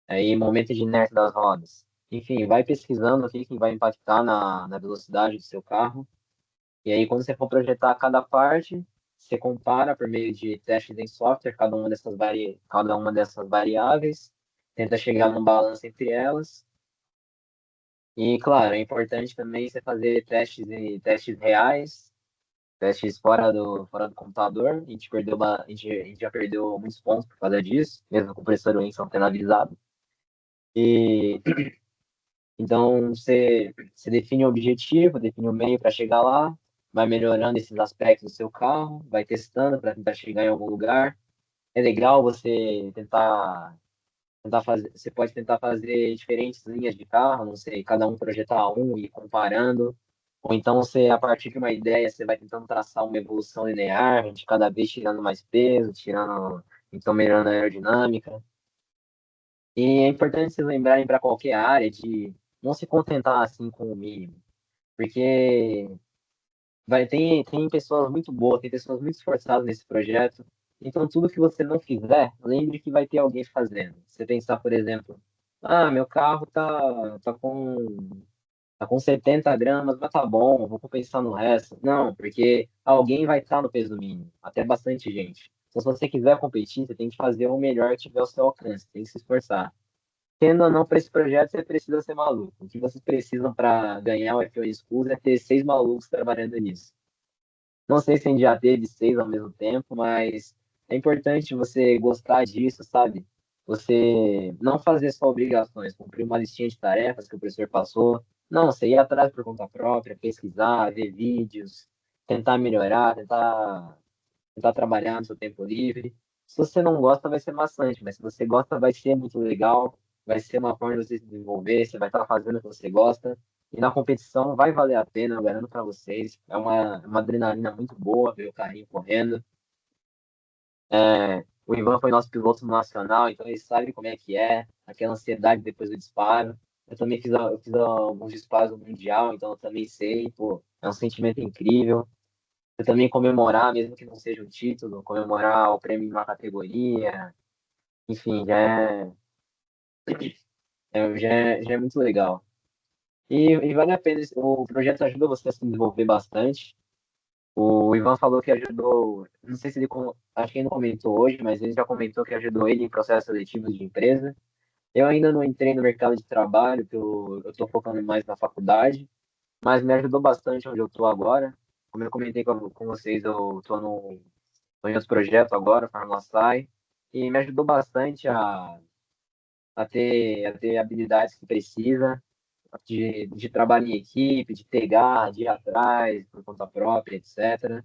Aí, momento de inércia das rodas. Enfim, vai pesquisando o que vai impactar na velocidade do seu carro. E aí, quando você for projetar cada parte, você compara por meio de testes em software cada uma dessas variáveis, tenta chegar num balanço entre elas E, claro, é importante também você fazer testes reais, testes fora do computador. A gente já perdeu muitos pontos por causa disso, mesmo com o professor Winston tendo avisado. E então você define o objetivo, define o meio para chegar lá, vai melhorando esses aspectos do seu carro, vai testando para tentar chegar em algum lugar. É legal você tentar fazer, você pode tentar fazer diferentes linhas de carro, não sei, cada um projetar um e ir comparando, ou então você, a partir de uma ideia, você vai tentando traçar uma evolução linear, de cada vez tirando mais peso, então melhorando a aerodinâmica. E é importante vocês lembrarem para qualquer área de não se contentar assim com o mínimo, porque tem pessoas muito boas, tem pessoas muito esforçadas nesse projeto. Então, tudo que você não fizer, lembre que vai ter alguém fazendo. Você pensar, por exemplo, meu carro tá com 70 gramas, mas tá bom, vou compensar no resto. Não, porque alguém vai estar no peso mínimo, até bastante gente. Então, se você quiser competir, você tem que fazer o melhor que tiver ao seu alcance, tem que se esforçar. Tendo ou não para esse projeto, você precisa ser maluco. O que vocês precisam para ganhar o F1 Schools é ter 6 malucos trabalhando nisso. Não sei se a gente já teve 6 ao mesmo tempo, mas é importante você gostar disso, sabe? Você não fazer só obrigações, cumprir uma listinha de tarefas que o professor passou. Não, você ir atrás por conta própria, pesquisar, ver vídeos, tentar melhorar, tentar trabalhar no seu tempo livre. Se você não gosta, vai ser maçante, mas se você gosta, vai ser muito legal, vai ser uma forma de você se desenvolver, você vai estar fazendo o que você gosta, e na competição vai valer a pena, eu garanto para vocês. É uma adrenalina muito boa ver o carrinho correndo. O Ivan foi nosso piloto nacional, então ele sabe como é que é, aquela ansiedade depois do disparo. Eu também fiz alguns disparos no Mundial, então eu também sei, pô, é um sentimento incrível. Eu também comemorar, mesmo que não seja um título, comemorar o prêmio de uma categoria, enfim, já é muito legal. E vale a pena, o projeto ajuda você a se desenvolver bastante. O Ivan falou que ajudou, não sei se acho que ele não comentou hoje, mas ele já comentou que ajudou ele em processos seletivos de empresa. Eu ainda não entrei no mercado de trabalho, que eu estou focando mais na faculdade, mas me ajudou bastante onde eu estou agora. Como eu comentei com vocês, eu estou em outro projeto agora, Fórmula Sai, e me ajudou bastante a ter habilidades que precisa, de trabalho em equipe, de pegar, de ir atrás, por conta própria, etc.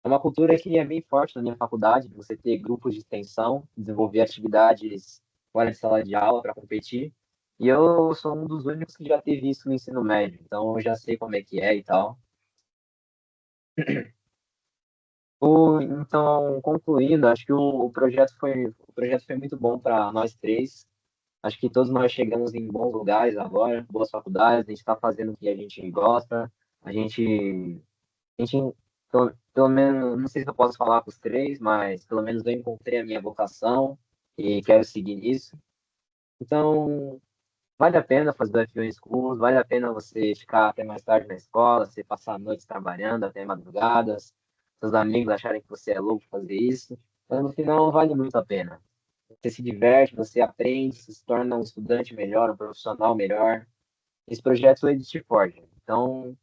É uma cultura que é bem forte na minha faculdade, de você ter grupos de extensão, desenvolver atividades fora de sala de aula para competir. E eu sou um dos únicos que já teve isso no ensino médio, então eu já sei como é que é e tal. Então, concluindo, acho que o projeto foi muito bom para nós três. Acho que todos nós chegamos em bons lugares agora, boas faculdades, a gente está fazendo o que a gente gosta. A gente pelo menos, não sei se eu posso falar com os três, mas pelo menos eu encontrei a minha vocação e quero seguir nisso. Então, vale a pena fazer o F1 Schools, vale a pena você ficar até mais tarde na escola, você passar noites trabalhando até madrugadas, seus amigos acharem que você é louco fazer isso, mas no final vale muito a pena. Você se diverte, você aprende, você se torna um estudante melhor, um profissional melhor. Esse projeto ele te forja. Então,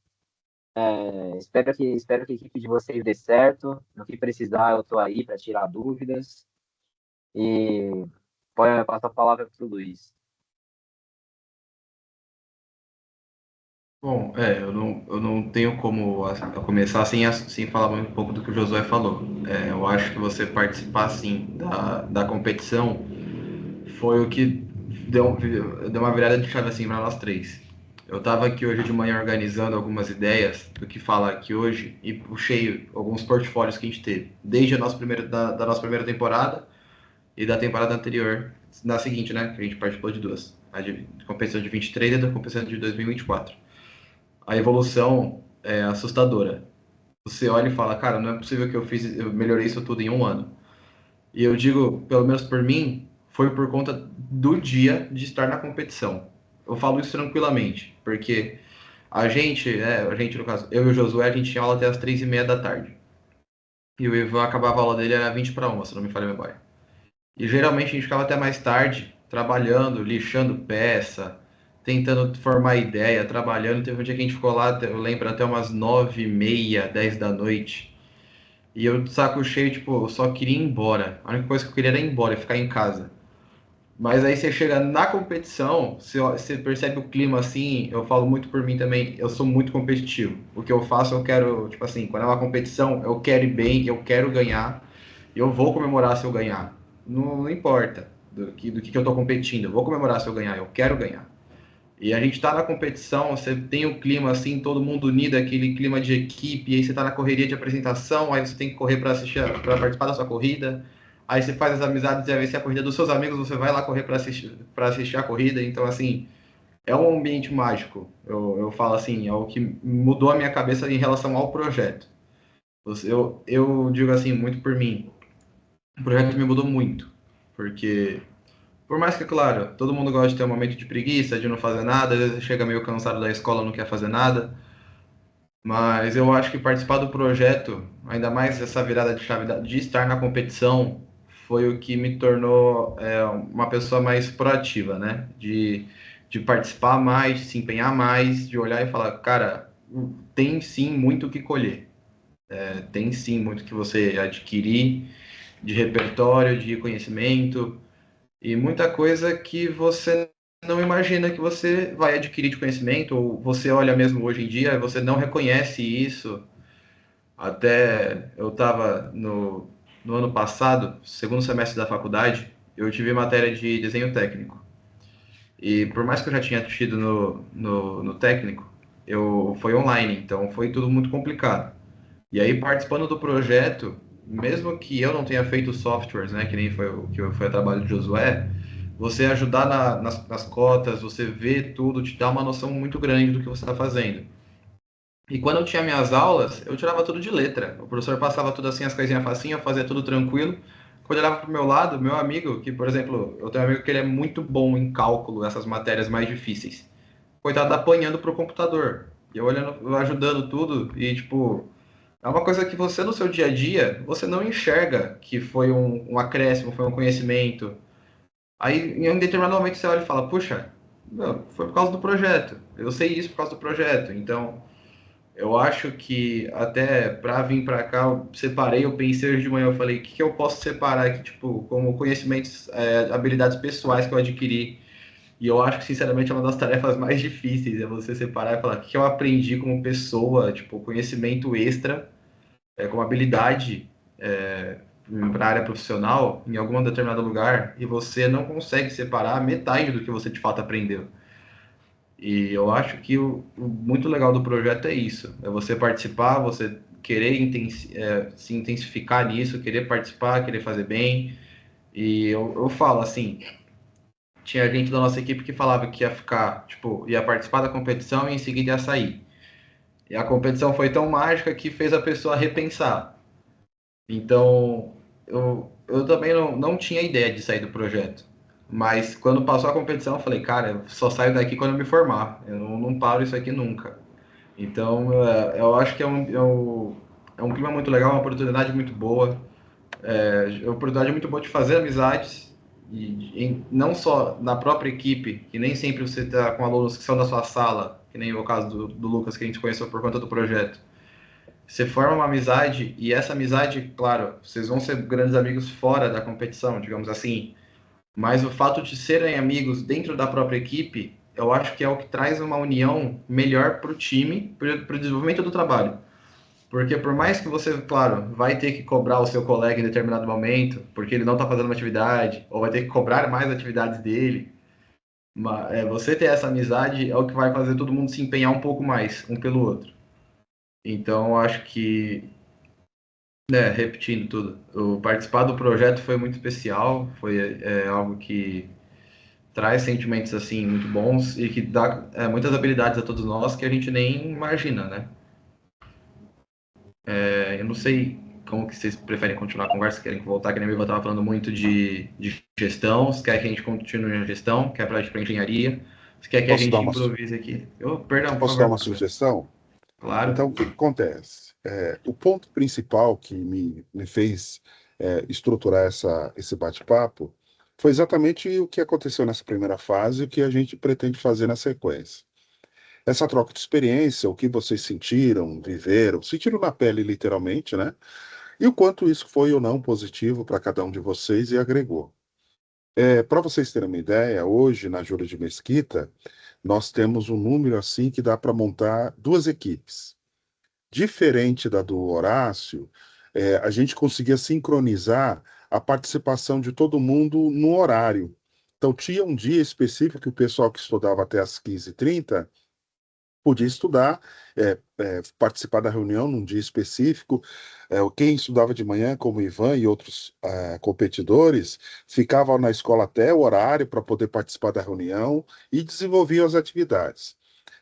espero que a equipe de vocês dê certo. No que precisar, eu estou aí para tirar dúvidas. E pode passar a palavra para o Luiz. Bom, eu não tenho como começar sem falar um pouco do que o Josué falou. Eu acho que você participar, sim, da competição foi o que deu uma virada de chave, assim, para nós três. Eu estava aqui hoje de manhã organizando algumas ideias do que falar aqui hoje e puxei alguns portfólios que a gente teve, desde a nossa da nossa primeira temporada e da temporada anterior, na seguinte, né, que a gente participou de duas, a de competição de 23 e da competição de 2024. A evolução é assustadora. Você olha e fala, cara, não é possível que eu melhorei isso tudo em um ano. E eu digo, pelo menos por mim, foi por conta do dia de estar na competição. Eu falo isso tranquilamente, porque a gente no caso, eu e o Josué, a gente tinha aula até as 3h30 da tarde. E o Ivan acabava a aula dele, era 20 para 1, se não me falha a memória. E geralmente a gente ficava até mais tarde, trabalhando, lixando peça, tentando formar ideia, trabalhando. Teve um dia que a gente ficou lá, eu lembro, até umas 9h30, 10 da noite. E eu de saco cheio, tipo, eu só queria ir embora. A única coisa que eu queria era ir embora, ficar em casa. Mas aí você chega na competição, você percebe o clima assim, eu falo muito por mim também, eu sou muito competitivo. O que eu faço, eu quero, tipo assim, quando é uma competição, eu quero ir bem, eu quero ganhar, e eu vou comemorar se eu ganhar. Não importa do que eu tô competindo, eu vou comemorar se eu ganhar, eu quero ganhar. E a gente tá na competição, você tem o clima assim, todo mundo unido, aquele clima de equipe, e aí você tá na correria de apresentação, aí você tem que correr para assistir, para participar da sua corrida. Aí você faz as amizades e aí se a corrida dos seus amigos, você vai lá correr para assistir a corrida. Então, assim, é um ambiente mágico. Eu falo assim, é o que mudou a minha cabeça em relação ao projeto. Eu digo assim, muito por mim, o projeto me mudou muito, porque por mais que, claro, todo mundo gosta de ter um momento de preguiça, de não fazer nada, às vezes chega meio cansado da escola, não quer fazer nada, mas eu acho que participar do projeto, ainda mais essa virada de chave de estar na competição, foi o que me tornou uma pessoa mais proativa, né? De participar mais, de se empenhar mais, de olhar e falar, cara, tem sim muito o que colher, tem sim muito que você adquirir de repertório, de conhecimento, e muita coisa que você não imagina que você vai adquirir de conhecimento, ou você olha mesmo hoje em dia, você não reconhece isso. Até eu estava no ano passado, segundo semestre da faculdade, eu tive matéria de desenho técnico. E por mais que eu já tinha tido no técnico, foi online, então foi tudo muito complicado. E aí, participando do projeto, mesmo que eu não tenha feito softwares, né, que nem foi o trabalho de Josué, você ajudar nas cotas, você ver tudo, te dá uma noção muito grande do que você está fazendo. E quando eu tinha minhas aulas, eu tirava tudo de letra. O professor passava tudo assim, as coisinhas facinho, eu fazia tudo tranquilo. Quando eu olhava para o meu lado, meu amigo, que por exemplo, eu tenho um amigo que ele é muito bom em cálculo, essas matérias mais difíceis. Coitado, apanhando pro computador. E eu olhando, eu ajudando tudo, e tipo, é uma coisa que você no seu dia a dia, você não enxerga que foi um acréscimo, foi um conhecimento. Aí em um determinado momento você olha e fala, puxa, não, foi por causa do projeto. Eu sei isso por causa do projeto. Então, eu acho que até para vir para cá, eu separei, eu pensei hoje de manhã, eu falei, o que eu posso separar aqui, tipo, como conhecimentos, habilidades pessoais que eu adquiri. E eu acho que, sinceramente, é uma das tarefas mais difíceis, é você separar e falar o que eu aprendi como pessoa, tipo, conhecimento extra, como habilidade para a área profissional em algum determinado lugar, e você não consegue separar metade do que você de fato aprendeu. E eu acho que o muito legal do projeto é isso, é você participar, você querer se intensificar nisso, querer participar, querer fazer bem. E eu falo assim, tinha gente da nossa equipe que falava que ia ficar, tipo, ia participar da competição e em seguida ia sair. E a competição foi tão mágica que fez a pessoa repensar. Então, eu também não tinha ideia de sair do projeto. Mas quando passou a competição, eu falei, cara, eu só saio daqui quando eu me formar. Eu não paro isso aqui nunca. Então, eu acho que é um clima muito legal, uma oportunidade muito boa. É uma oportunidade muito boa de fazer amizades, e não só na própria equipe, que nem sempre você está com alunos que são da sua sala, que nem o caso do Lucas, que a gente conheceu por conta do projeto. Você forma uma amizade, e essa amizade, claro, vocês vão ser grandes amigos fora da competição, digamos assim, mas o fato de serem amigos dentro da própria equipe, eu acho que é o que traz uma união melhor para o time, para o desenvolvimento do trabalho. Porque por mais que você, claro, vai ter que cobrar o seu colega em determinado momento, porque ele não está fazendo uma atividade, ou vai ter que cobrar mais atividades dele, você ter essa amizade é o que vai fazer todo mundo se empenhar um pouco mais, um pelo outro. Então, eu acho que, repetindo tudo, o participar do projeto foi muito especial, foi algo que traz sentimentos, assim, muito bons e que dá muitas habilidades a todos nós que a gente nem imagina, né? Eu não sei como que vocês preferem continuar a conversa, querem voltar, que nem eu estava falando muito de gestão, se quer que a gente continue na gestão, quer para engenharia, se quer que a Posso dar gente uma, improvise aqui. Perdão, por posso dar favor, uma professor. sugestão? Claro. Então, o que acontece? O ponto principal que me fez estruturar esse bate-papo foi exatamente o que aconteceu nessa primeira fase e o que a gente pretende fazer na sequência. Essa troca de experiência, o que vocês sentiram, viveram, sentiram na pele literalmente, né? E o quanto isso foi ou não positivo para cada um de vocês e agregou. Para vocês terem uma ideia, hoje na Júlia de Mesquita, nós temos um número assim que dá para montar duas equipes. Diferente da do Horácio, a gente conseguia sincronizar a participação de todo mundo no horário. Então, tinha um dia específico que o pessoal que estudava até às 15h30 podia estudar, participar da reunião num dia específico. Quem estudava de manhã, como o Ivan e outros competidores, ficavam na escola até o horário para poder participar da reunião e desenvolviam as atividades.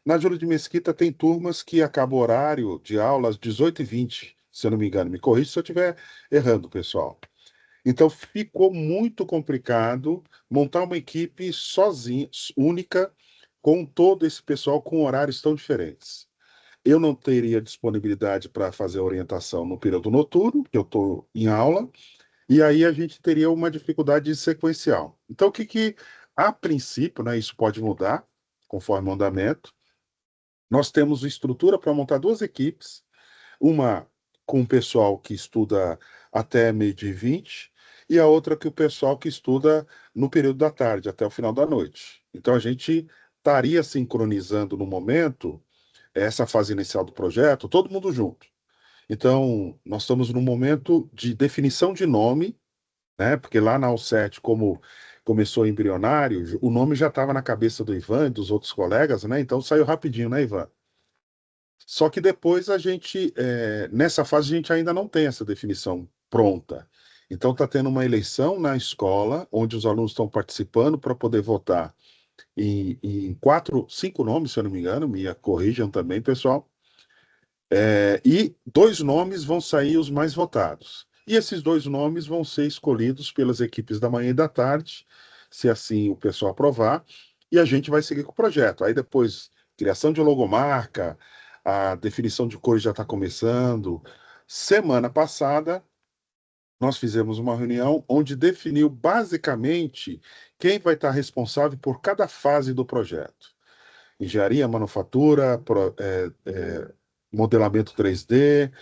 Na Júlia de Mesquita tem turmas que acabam o horário de aula às 18h20, se eu não me engano. Me corrija se eu estiver errando, pessoal. Então ficou muito complicado montar uma equipe sozinha, única, com todo esse pessoal com horários tão diferentes. Eu não teria disponibilidade para fazer a orientação no período noturno, porque eu estou em aula, e aí a gente teria uma dificuldade sequencial. Então, a princípio, né, isso pode mudar conforme o andamento. Nós temos estrutura para montar duas equipes, uma com o pessoal que estuda até meio-dia e 20, e a outra que o pessoal que estuda no período da tarde, até o final da noite. Então a gente estaria sincronizando no momento essa fase inicial do projeto, todo mundo junto. Então, nós estamos no momento de definição de nome, né? Porque lá na Alset, como começou embrionário, o nome já estava na cabeça do Ivan e dos outros colegas, né? Então saiu rapidinho, né, Ivan? Só que depois nessa fase, a gente ainda não tem essa definição pronta. Então, está tendo uma eleição na escola, onde os alunos estão participando para poder votar em quatro, cinco nomes, se eu não me engano, me corrijam também, pessoal. E dois nomes vão sair os mais votados. E esses dois nomes vão ser escolhidos pelas equipes da manhã e da tarde, se assim o pessoal aprovar, e a gente vai seguir com o projeto. Aí depois, criação de logomarca, a definição de cores já está começando. Semana passada, nós fizemos uma reunião onde definiu basicamente quem vai estar responsável por cada fase do projeto. Engenharia, manufatura, modelamento 3D,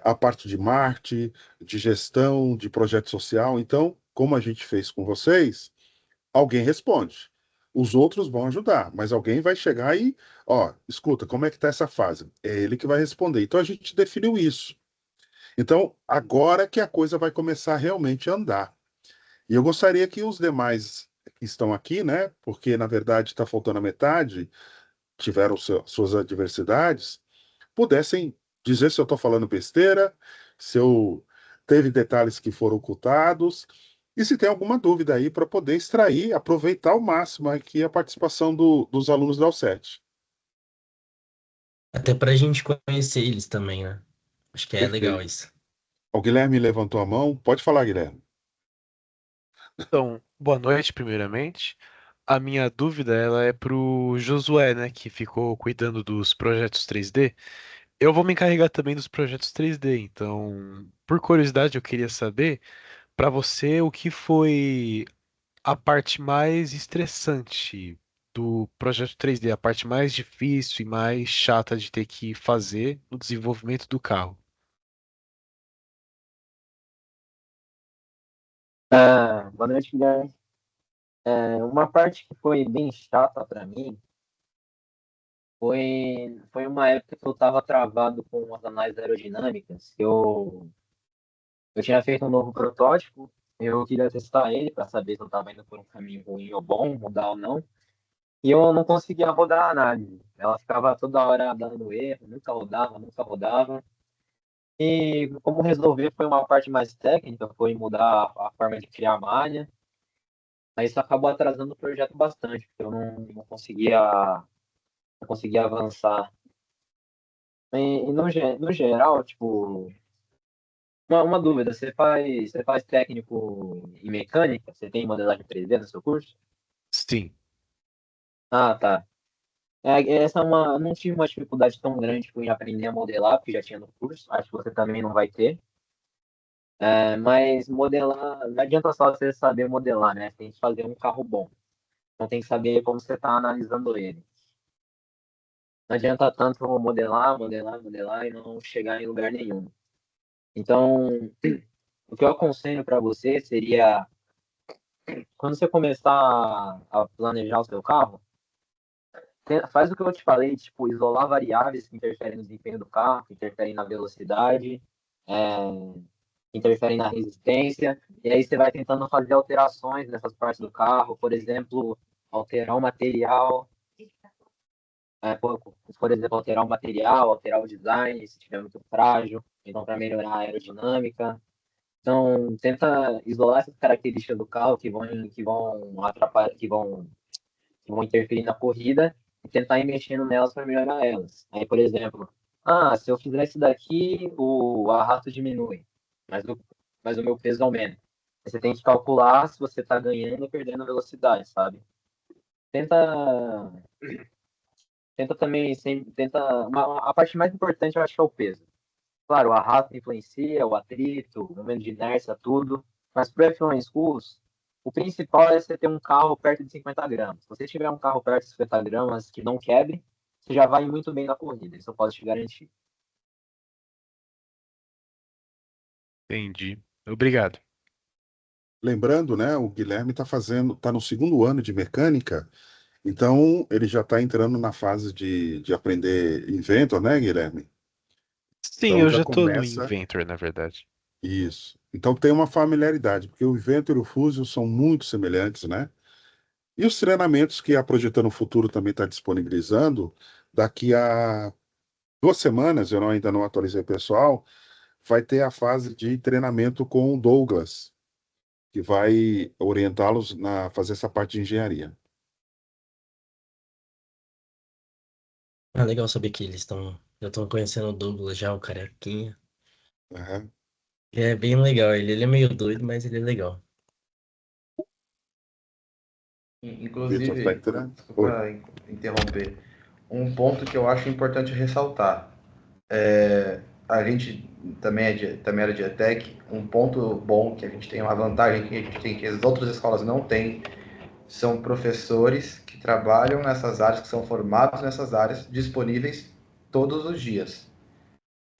a parte de marketing, de gestão, de projeto social. Então, como a gente fez com vocês, alguém responde. Os outros vão ajudar, mas alguém vai chegar e, ó, escuta, como é que está essa fase? É ele que vai responder. Então, a gente definiu isso. Então, agora que a coisa vai começar realmente a andar. E eu gostaria que os demais que estão aqui, né, porque na verdade está faltando a metade, tiveram suas adversidades, pudessem dizer se eu estou falando besteira, se eu teve detalhes que foram ocultados, e se tem alguma dúvida aí para poder extrair, aproveitar ao máximo aqui a participação dos alunos da Alset. Até pra gente conhecer eles também, né? Acho que é legal Perfeito. isso. O Guilherme levantou a mão. Pode falar, Guilherme. Então, boa noite, primeiramente. A minha dúvida, ela é pro Josué, né, que ficou cuidando dos projetos 3D. Eu vou me encarregar também dos projetos 3D, então, por curiosidade, eu queria saber, para você, o que foi a parte mais estressante do projeto 3D, a parte mais difícil e mais chata de ter que fazer no desenvolvimento do carro? Boa noite, Guilherme. Uma parte que foi bem chata para mim foi uma época que eu estava travado com as análises aerodinâmicas. Eu tinha feito um novo protótipo, eu queria testar ele para saber se eu estava indo por um caminho ruim ou bom, mudar ou não. E eu não conseguia rodar a análise. Ela ficava toda hora dando erro, nunca rodava, nunca rodava. E como resolver foi uma parte mais técnica, foi mudar a forma de criar a malha. Aí isso acabou atrasando o projeto bastante, porque eu não conseguia avançar. E no geral, tipo, uma dúvida, você faz técnico em mecânica? Você tem modelagem 3D no seu curso? Sim. Ah, tá. Não tive uma dificuldade tão grande tipo, em aprender a modelar, porque já tinha no curso. Acho que você também não vai ter. Mas modelar, não adianta só você saber modelar, né? Tem que fazer um carro bom. Então tem que saber como você está analisando ele. Não adianta tanto modelar, modelar, modelar e não chegar em lugar nenhum. Então, o que eu aconselho para você seria, quando você começar a planejar o seu carro, faz o que eu te falei, tipo, isolar variáveis que interferem no desempenho do carro, que interferem na velocidade, é, que interferem na resistência, e aí você vai tentando fazer alterações nessas partes do carro, por exemplo, alterar o material, por exemplo, alterar o material, alterar o design, se estiver muito frágil, então para melhorar a aerodinâmica. Então, tenta isolar essas características do carro que vão atrapalhar, que vão interferir na corrida e tentar ir mexendo nelas para melhorar elas. Aí, por exemplo, se eu fizer isso daqui, o arrasto diminui, mas o meu peso aumenta. Aí você tem que calcular se você está ganhando ou perdendo velocidade, sabe? Tenta, tenta também, a parte mais importante eu acho que é o peso. Claro, o arrasto influencia, o atrito, o momento de inércia, tudo. Mas para o F1 Schools, o principal é você ter um carro perto de 50 gramas. Se você tiver um carro perto de 50 gramas que não quebre, você já vai muito bem na corrida. Isso eu posso te garantir. Entendi. Obrigado. Lembrando, né, o Guilherme está no segundo ano de mecânica, então ele já está entrando na fase de aprender Inventor, né, Guilherme? Sim, Então eu já já tô no começa Inventor, na verdade. isso. Então tem uma familiaridade, porque o Inventor e o Fusion são muito semelhantes, né? E os treinamentos que a Projetando o Futuro também está disponibilizando, daqui a 2 semanas, eu ainda não atualizei o pessoal, vai ter a fase de treinamento com o Douglas, que vai orientá-los a fazer essa parte de engenharia. Ah, legal saber que já estão conhecendo o Douglas já, o carequinha. Aham. É bem legal, ele é meio doido, mas ele é legal. Vitor, está Inclusive, entrando? Oi. desculpa interromper, um ponto que eu acho importante ressaltar. A gente também era de ETEC, um ponto bom que a gente tem, uma vantagem que a gente tem que as outras escolas não têm, são professores que trabalham nessas áreas, que são formados nessas áreas, disponíveis todos os dias.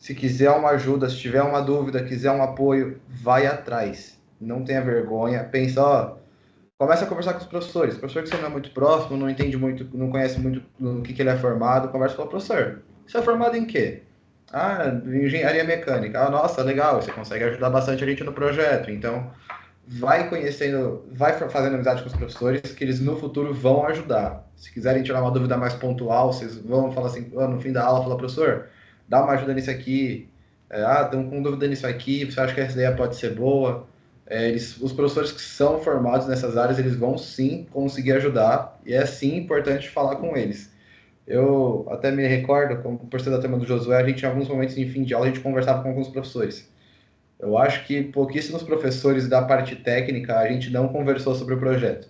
Se quiser uma ajuda, se tiver uma dúvida, quiser um apoio, vai atrás. Não tenha vergonha. Pensa, começa a conversar com os professores. Professor que você não é muito próximo, não entende muito, não conhece muito no que ele é formado, conversa com o professor. Você é formado em quê? Engenharia mecânica. Nossa, legal, você consegue ajudar bastante a gente no projeto. Então, vai conhecendo, vai fazendo amizade com os professores, que eles no futuro vão ajudar. Se quiserem tirar uma dúvida mais pontual, vocês vão falar assim, no fim da aula, falar, professor, dá uma ajuda nisso aqui. Estão com dúvida nisso aqui, você acha que essa ideia pode ser boa? Os professores que são formados nessas áreas, eles vão sim conseguir ajudar, e é sim importante falar com eles. Eu até me recordo, como professor da turma do Josué, a gente em alguns momentos em fim de aula, a gente conversava com alguns professores. Eu acho que pouquíssimos professores da parte técnica a gente não conversou sobre o projeto.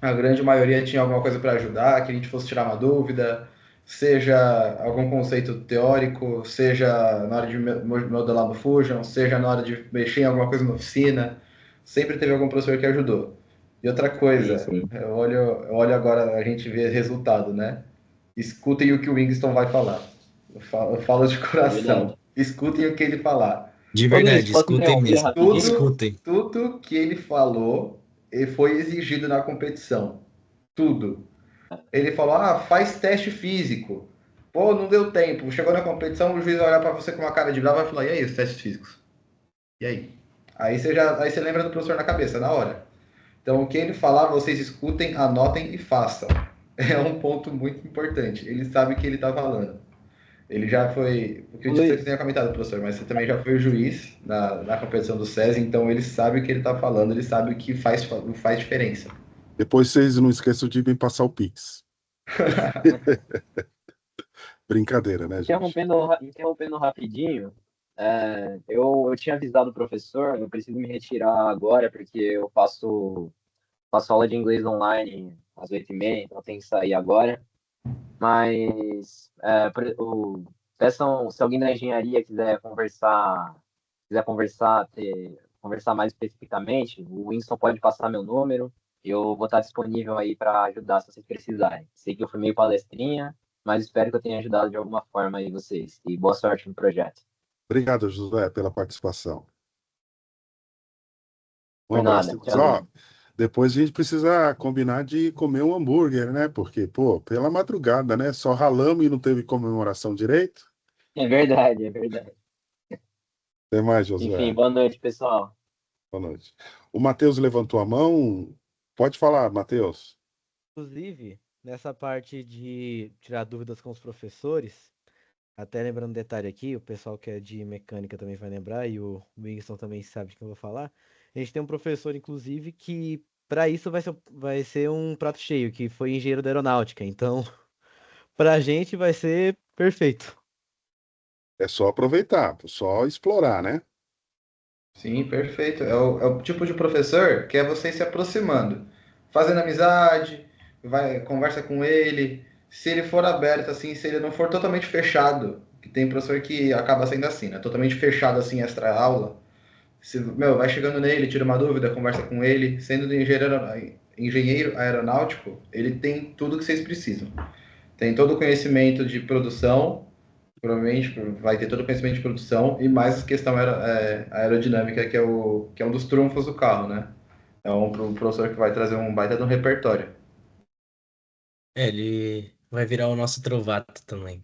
A grande maioria tinha alguma coisa para ajudar, que a gente fosse tirar uma dúvida, seja algum conceito teórico, seja na hora de modelar no Fusion, seja na hora de mexer em alguma coisa na oficina. Sempre teve algum professor que ajudou. E outra Sim, coisa, sim. eu olho agora, a gente vê resultado, né? Escutem o que o Winston vai falar. Eu falo de É verdade. coração. Escutem o que ele falar. De Ô Luiz, verdade, posso escutem interromper mesmo. rapidinho? Tudo, Escutem. tudo que ele falou foi exigido na competição. Tudo. Ele falou: faz teste físico. Pô, não deu tempo. Chegou na competição, o juiz vai olhar para você com uma cara de bravo e vai falar: e aí, os testes físicos? E aí? Aí você lembra do professor na cabeça, na hora. Então, o que ele falar, vocês escutem, anotem e façam. É um ponto muito importante. Ele sabe o que ele está falando. Ele já foi. Eu Ô acredito que você Luiz, tenha comentado, professor, mas você também já foi juiz na competição do SESI, então ele sabe o que ele está falando, ele sabe o que faz diferença. Depois vocês não esqueçam de me passar o Pix. Brincadeira, né, gente? interrompendo rapidinho, eu tinha avisado o professor, eu preciso me retirar agora, porque eu faço aula de inglês online às 8h30, então eu tenho que sair agora. Mas peçam, se alguém da engenharia quiser conversar quiser conversar mais especificamente, o Winston pode passar meu número. Eu vou estar disponível aí para ajudar se vocês precisarem. Sei que eu fui meio palestrinha, mas espero que eu tenha ajudado de alguma forma aí vocês. E boa sorte no projeto. Obrigado, José, pela participação. Um Por abraço. nada. Ó, Tchauzinho. depois a gente precisa combinar de comer um hambúrguer, né? Porque, pô, pela madrugada, né? Só ralamos e não teve comemoração direito. É verdade, é verdade. Até mais, Enfim, Josué. boa noite, pessoal. Boa noite. O Matheus levantou a mão. Pode falar, Matheus. Inclusive, nessa parte de tirar dúvidas com os professores, até lembrando um detalhe aqui, o pessoal que é de mecânica também vai lembrar, e o Winston também sabe de que eu vou falar. A gente tem um professor, inclusive, que para isso vai ser um prato cheio, que foi engenheiro da aeronáutica. Então, pra gente vai ser perfeito. É só aproveitar, só explorar, né? Sim, perfeito. É o tipo de professor que é você se aproximando, fazendo amizade, vai, conversa com ele. Se ele for aberto, assim, se ele não for totalmente fechado, que tem professor que acaba sendo assim, né? Totalmente fechado, assim, extra aula. Se, meu, vai chegando nele, tira uma dúvida, conversa com ele. Sendo de engenheiro aeronáutico, ele tem tudo que vocês precisam. Tem todo o conhecimento de produção, provavelmente vai ter todo o conhecimento de produção e mais questão aerodinâmica, que é um dos trunfos do carro, né? É um professor que vai trazer um baita de um repertório. É, ele vai virar o nosso Trovato também.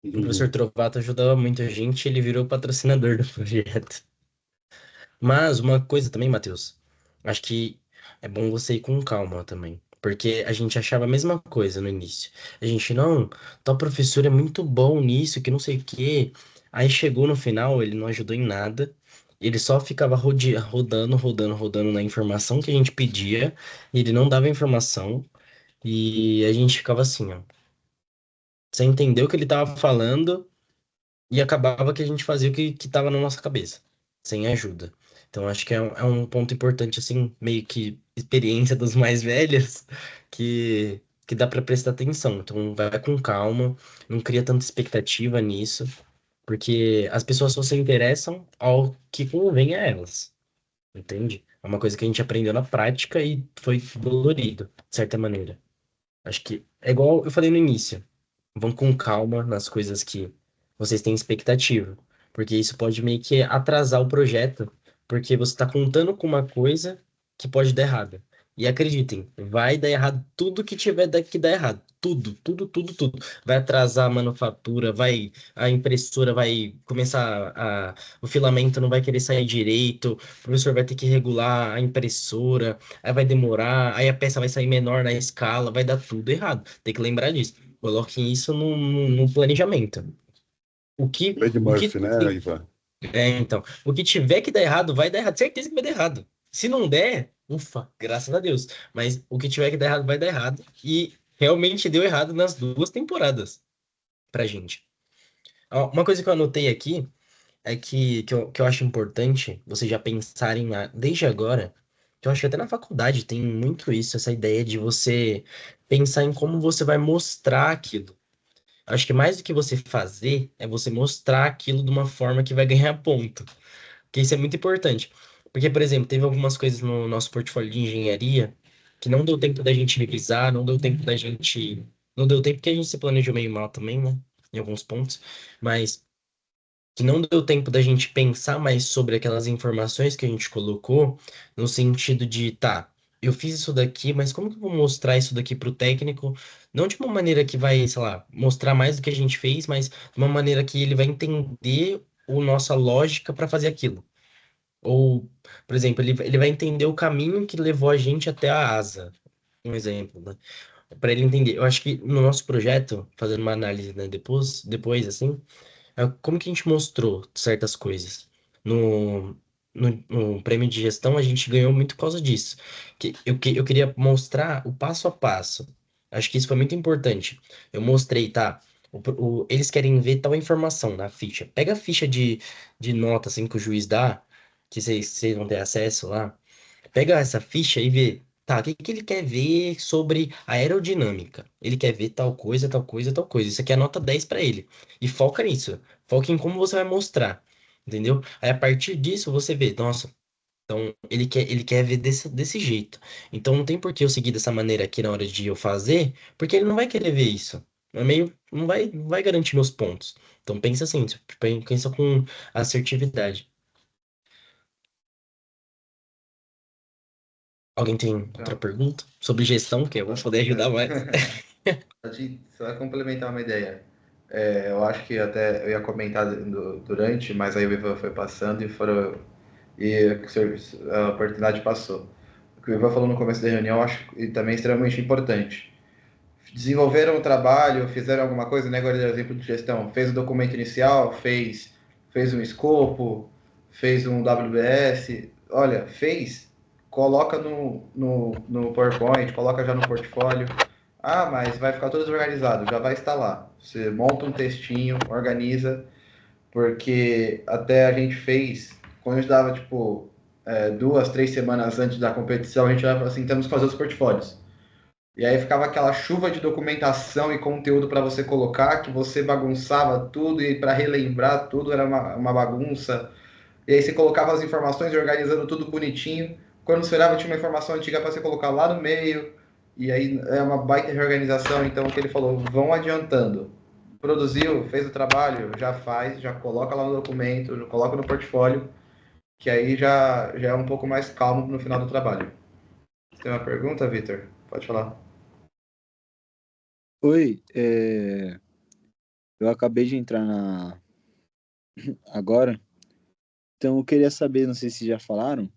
O professor Uhum. Trovato ajudava muita gente, ele virou patrocinador do projeto. Mas uma coisa também, Matheus, acho que é bom você ir com calma também. Porque a gente achava a mesma coisa no início. A gente, não, tal professor é muito bom nisso, que não sei o quê. Aí chegou no final, ele não ajudou em nada. Ele só ficava rodando na informação que a gente pedia. E ele não dava informação. E a gente ficava assim, ó. Sem entender o que ele tava falando. E acabava que a gente fazia o que tava na nossa cabeça, sem ajuda. Então acho que é um ponto importante, assim, meio que experiência dos mais velhos, que dá para prestar atenção. Então vai com calma, não cria tanta expectativa nisso, porque as pessoas só se interessam ao que convém a elas, entende? É uma coisa que a gente aprendeu na prática e foi dolorido, de certa maneira. Acho que é igual eu falei no início. Vão com calma nas coisas que vocês têm expectativa, porque isso pode meio que atrasar o projeto, porque você está contando com uma coisa que pode dar errado. E acreditem, vai dar errado tudo que tiver que dar errado. Tudo, tudo, tudo, tudo. Vai atrasar a manufatura, a impressora vai começar o filamento não vai querer sair direito, o professor vai ter que regular a impressora, aí vai demorar, aí a peça vai sair menor na escala, vai dar tudo errado. Tem que lembrar disso. Coloquem isso no planejamento. O que, Lady o que, Murphy, né, Ivan? então, o que tiver que dar errado, vai dar errado. Certeza que vai dar errado. Se não der, ufa, graças a Deus. Mas o que tiver que dar errado, vai dar errado. E realmente deu errado nas duas temporadas pra gente. Ó, uma coisa que eu anotei aqui é que eu acho importante vocês já pensarem desde agora, que eu acho que até na faculdade tem muito isso, essa ideia de você pensar em como você vai mostrar aquilo. Acho que mais do que você fazer, é você mostrar aquilo de uma forma que vai ganhar ponto. Porque isso é muito importante. Porque, por exemplo, teve algumas coisas no nosso portfólio de engenharia que não deu tempo da gente revisar, não deu tempo da gente. Não deu tempo porque a gente se planejou meio mal também, né? Em alguns pontos. Mas que não deu tempo da gente pensar mais sobre aquelas informações que a gente colocou, no sentido de, tá, eu fiz isso daqui, mas como que eu vou mostrar isso daqui pro técnico? Não de uma maneira que vai, sei lá, mostrar mais do que a gente fez, mas de uma maneira que ele vai entender a nossa lógica para fazer aquilo. Ou, por exemplo, ele vai entender o caminho que levou a gente até a asa. Um exemplo, né? Para ele entender. Eu acho que no nosso projeto, fazendo uma análise, né, depois assim, como que a gente mostrou certas coisas? No, no prêmio de gestão, a gente ganhou muito por causa disso. Eu queria mostrar o passo a passo. Acho que isso foi muito importante. Eu mostrei, tá? Eles querem ver tal informação na ficha. Pega a ficha de nota assim, que o juiz dá, que vocês vão ter acesso lá. Pega essa ficha e vê. Tá, o que que ele quer ver sobre a aerodinâmica? Ele quer ver tal coisa, tal coisa, tal coisa. Isso aqui é nota 10 para ele. E foca nisso. Foca em como você vai mostrar. entendeu? Aí a partir disso você vê, nossa, então ele quer ver desse jeito. Então não tem por que eu seguir dessa maneira aqui na hora de eu fazer, porque ele não vai querer ver isso. É meio, não vai garantir meus pontos. Então pensa assim, pensa com assertividade. Alguém tem outra Então, pergunta sobre gestão que eu vou poder ajudar mais? só complementar uma ideia. Eu acho que até eu ia comentar durante, mas aí o Ivan foi passando e a oportunidade passou. O que o Ivan falou no começo da reunião, eu acho e também é extremamente importante. Desenvolveram o trabalho, fizeram alguma coisa, né? Agora, exemplo de gestão, fez o documento inicial, fez um escopo, fez um WBS. Olha, fez, coloca no PowerPoint, coloca já no portfólio. Ah, mas vai ficar tudo desorganizado, já vai estar lá. Você monta um textinho, organiza, porque até a gente fez, quando a gente dava, tipo, 2, 3 semanas antes da competição, a gente já falou assim, temos que fazer os portfólios. E aí ficava aquela chuva de documentação e conteúdo para você colocar, que você bagunçava tudo e para relembrar tudo era uma bagunça. E aí você colocava as informações organizando tudo bonitinho. Quando você olhava, tinha uma informação antiga para você colocar lá no meio. E aí é uma baita reorganização. Então, o que ele falou, vão adiantando. Produziu, fez o trabalho, já faz, já coloca lá no documento, já coloca no portfólio, que aí já é um pouco mais calmo no final do trabalho. Você tem uma pergunta, Vitor? Pode falar. Oi, eu acabei de entrar agora, então eu queria saber, não sei se já falaram,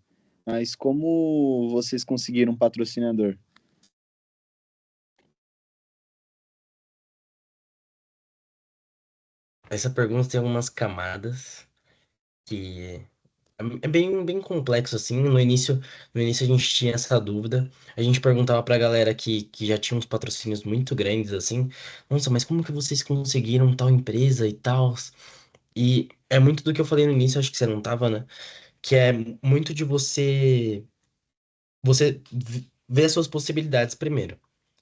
mas como vocês conseguiram um patrocinador? Essa pergunta tem algumas camadas que é bem complexo, assim. No início a gente tinha essa dúvida. A gente perguntava pra galera que já tinha uns patrocínios muito grandes, assim. Nossa, mas como que vocês conseguiram tal empresa e tal? E é muito do que eu falei no início, acho que você não tava, né? Que é muito de você ver as suas possibilidades primeiro.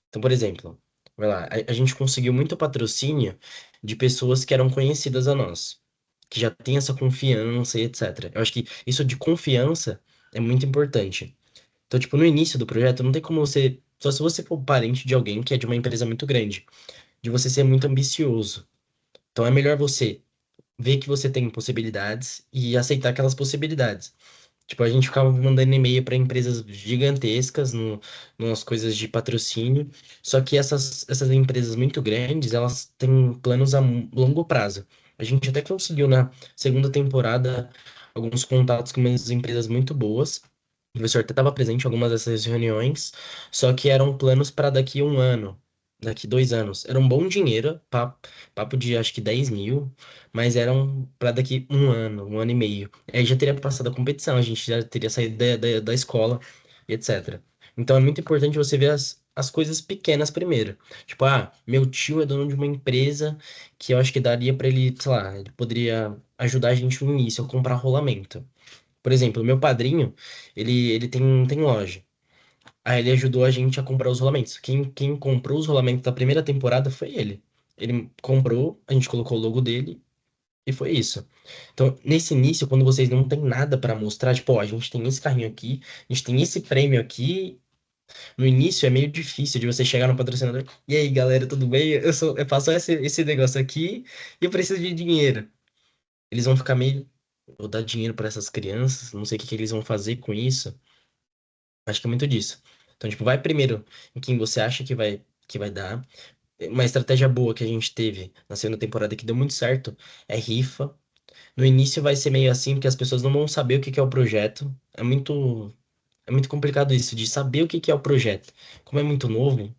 Então, por exemplo, vai lá, a gente conseguiu muito patrocínio de pessoas que eram conhecidas a nós, que já tem essa confiança e etc. Eu acho que isso de confiança é muito importante. Então, tipo, no início do projeto, não tem como você, só se você for parente de alguém que é de uma empresa muito grande, de você ser muito ambicioso. Então, é melhor você ver que você tem possibilidades e aceitar aquelas possibilidades. Tipo, a gente ficava mandando e-mail para empresas gigantescas nas coisas de patrocínio. Só que essas empresas muito grandes, elas têm planos a longo prazo. A gente até conseguiu na segunda temporada alguns contatos com umas empresas muito boas. O professor até estava presente em algumas dessas reuniões, só que eram planos para daqui 1 ano, daqui 2 anos. Era um bom dinheiro, papo de acho que 10 mil, mas eram para daqui 1 ano, 1 ano e meio. Aí já teria passado a competição, a gente já teria saído da escola, e etc. Então é muito importante você ver as coisas pequenas primeiro. Tipo, meu tio é dono de uma empresa que eu acho que daria para ele, sei lá, ele poderia ajudar a gente no início a comprar rolamento. Por exemplo, meu padrinho, ele tem loja. Aí ele ajudou a gente a comprar os rolamentos. Quem comprou os rolamentos da primeira temporada foi ele. Ele comprou, a gente colocou o logo dele e foi isso. Então, nesse início, quando vocês não têm nada pra mostrar, tipo, ó, a gente tem esse carrinho aqui, a gente tem esse prêmio aqui. No início é meio difícil de você chegar no patrocinador. E aí, galera, tudo bem? Eu faço esse negócio aqui e eu preciso de dinheiro. Eles vão ficar meio. Vou dar dinheiro pra essas crianças, não sei o que eles vão fazer com isso. Acho que é muito disso. Então, tipo, vai primeiro em quem você acha que vai dar. Uma estratégia boa que a gente teve na segunda temporada que deu muito certo é rifa. No início vai ser meio assim, porque as pessoas não vão saber o que que é o projeto. É muito complicado isso, de saber o que que é o projeto. Como é muito novo,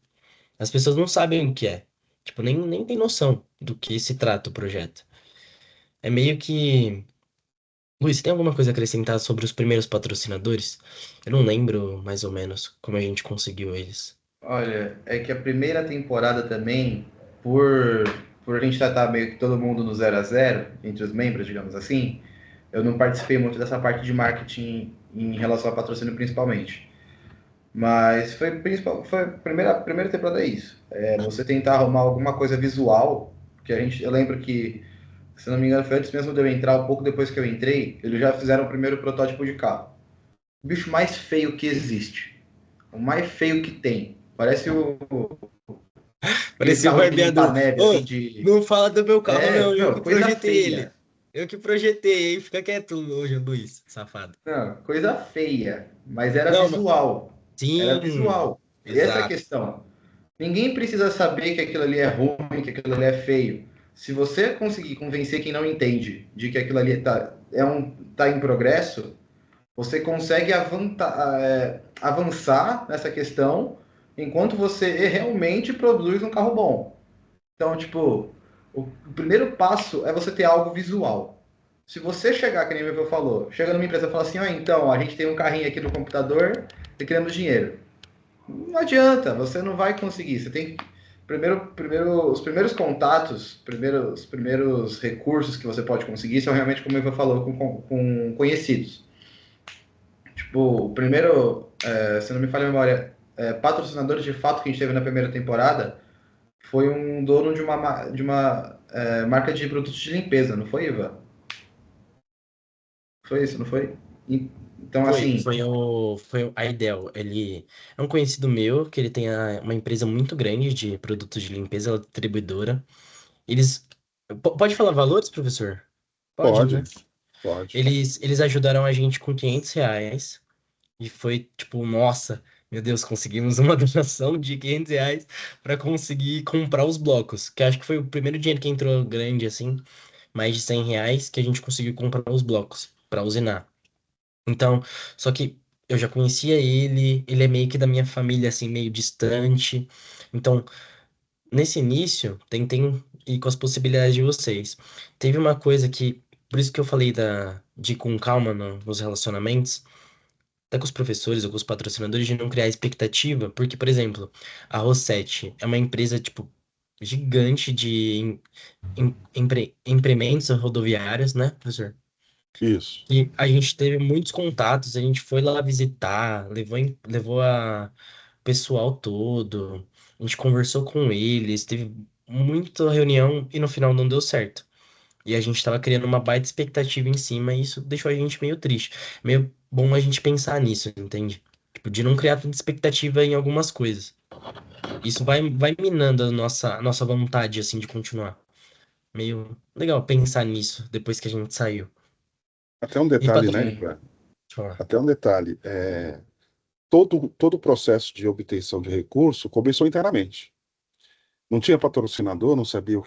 as pessoas não sabem o que é. Tipo, nem tem noção do que se trata o projeto. É meio que. Luiz, você tem alguma coisa a acrescentar sobre os primeiros patrocinadores? Eu não lembro mais ou menos como a gente conseguiu eles. Olha, é que a primeira temporada também, por, por a gente tratar meio que todo mundo no 0 a 0 entre os membros, digamos assim, eu não participei muito dessa parte de marketing em relação a patrocínio principalmente. Mas foi a primeira temporada é isso. Você tentar arrumar alguma coisa visual, que eu lembro que Se não me engano, foi antes mesmo de eu entrar, um pouco depois que eu entrei, eles já fizeram o primeiro protótipo de carro. O bicho mais feio que existe. O mais feio que tem. Parece aqueles Parecia o carros de limpar barbeador. neve, Ô, assim, de... não fala do meu carro, É, não. Eu meu, que coisa projetei ele. feia. Eu que projetei, hein? Fica quieto hoje, Luiz, safado. Não, coisa feia. Mas era Não, visual. Era sim, visual. Essa é a exato. questão. Ninguém precisa saber que aquilo ali é ruim, que aquilo ali é feio. Se você conseguir convencer quem não entende de que aquilo ali tá em progresso, você consegue avançar nessa questão enquanto você realmente produz um carro bom. Então, tipo, o primeiro passo é você ter algo visual. Se você chegar, que nem o meu falou, chega numa empresa e fala assim, então, a gente tem um carrinho aqui no computador e queremos dinheiro. Não adianta, você não vai conseguir. Você tem os primeiros contatos, os primeiros recursos que você pode conseguir são realmente, como o Ivan falou, com conhecidos. Tipo, o primeiro, se não me falha a memória, patrocinador de fato que a gente teve na primeira temporada foi um dono de uma marca de produtos de limpeza, não foi, Ivan? Foi isso, não foi? Então, assim, Foi a Idel. Ele é um conhecido meu, que ele tem uma empresa muito grande de produtos de limpeza, ela é distribuidora. Eles. Pode falar valores, professor? Pode, Pode, né? pode. Eles ajudaram a gente com R$ 500. E foi tipo, nossa, meu Deus, conseguimos uma donação de R$ 500 para conseguir comprar os blocos. Que acho que foi o primeiro dinheiro que entrou grande, assim, mais de R$ 100, que a gente conseguiu comprar os blocos para usinar. Então, só que eu já conhecia ele é meio que da minha família, assim, meio distante. Então, nesse início, tentem ir com as possibilidades de vocês. Teve uma coisa que, por isso que eu falei de ir com calma nos relacionamentos, até com os professores ou com os patrocinadores, de não criar expectativa, porque, por exemplo, a Rossetti é uma empresa, tipo, gigante de implementos rodoviários, né, professor? Isso. E a gente teve muitos contatos, a gente foi lá visitar, levou a pessoal todo, a gente conversou com eles, teve muita reunião e no final não deu certo. E a gente tava criando uma baita expectativa em cima e isso deixou a gente meio triste. Meio bom a gente pensar nisso, entende? Tipo, de não criar tanta expectativa em algumas coisas. Isso vai minando a nossa vontade, assim, de continuar. Meio legal pensar nisso depois que a gente saiu. Até um E detalhe, né, patrão, deixa Ivan? eu falar. Até um detalhe. Todo o processo de obtenção de recurso começou internamente. Não tinha patrocinador, não sabia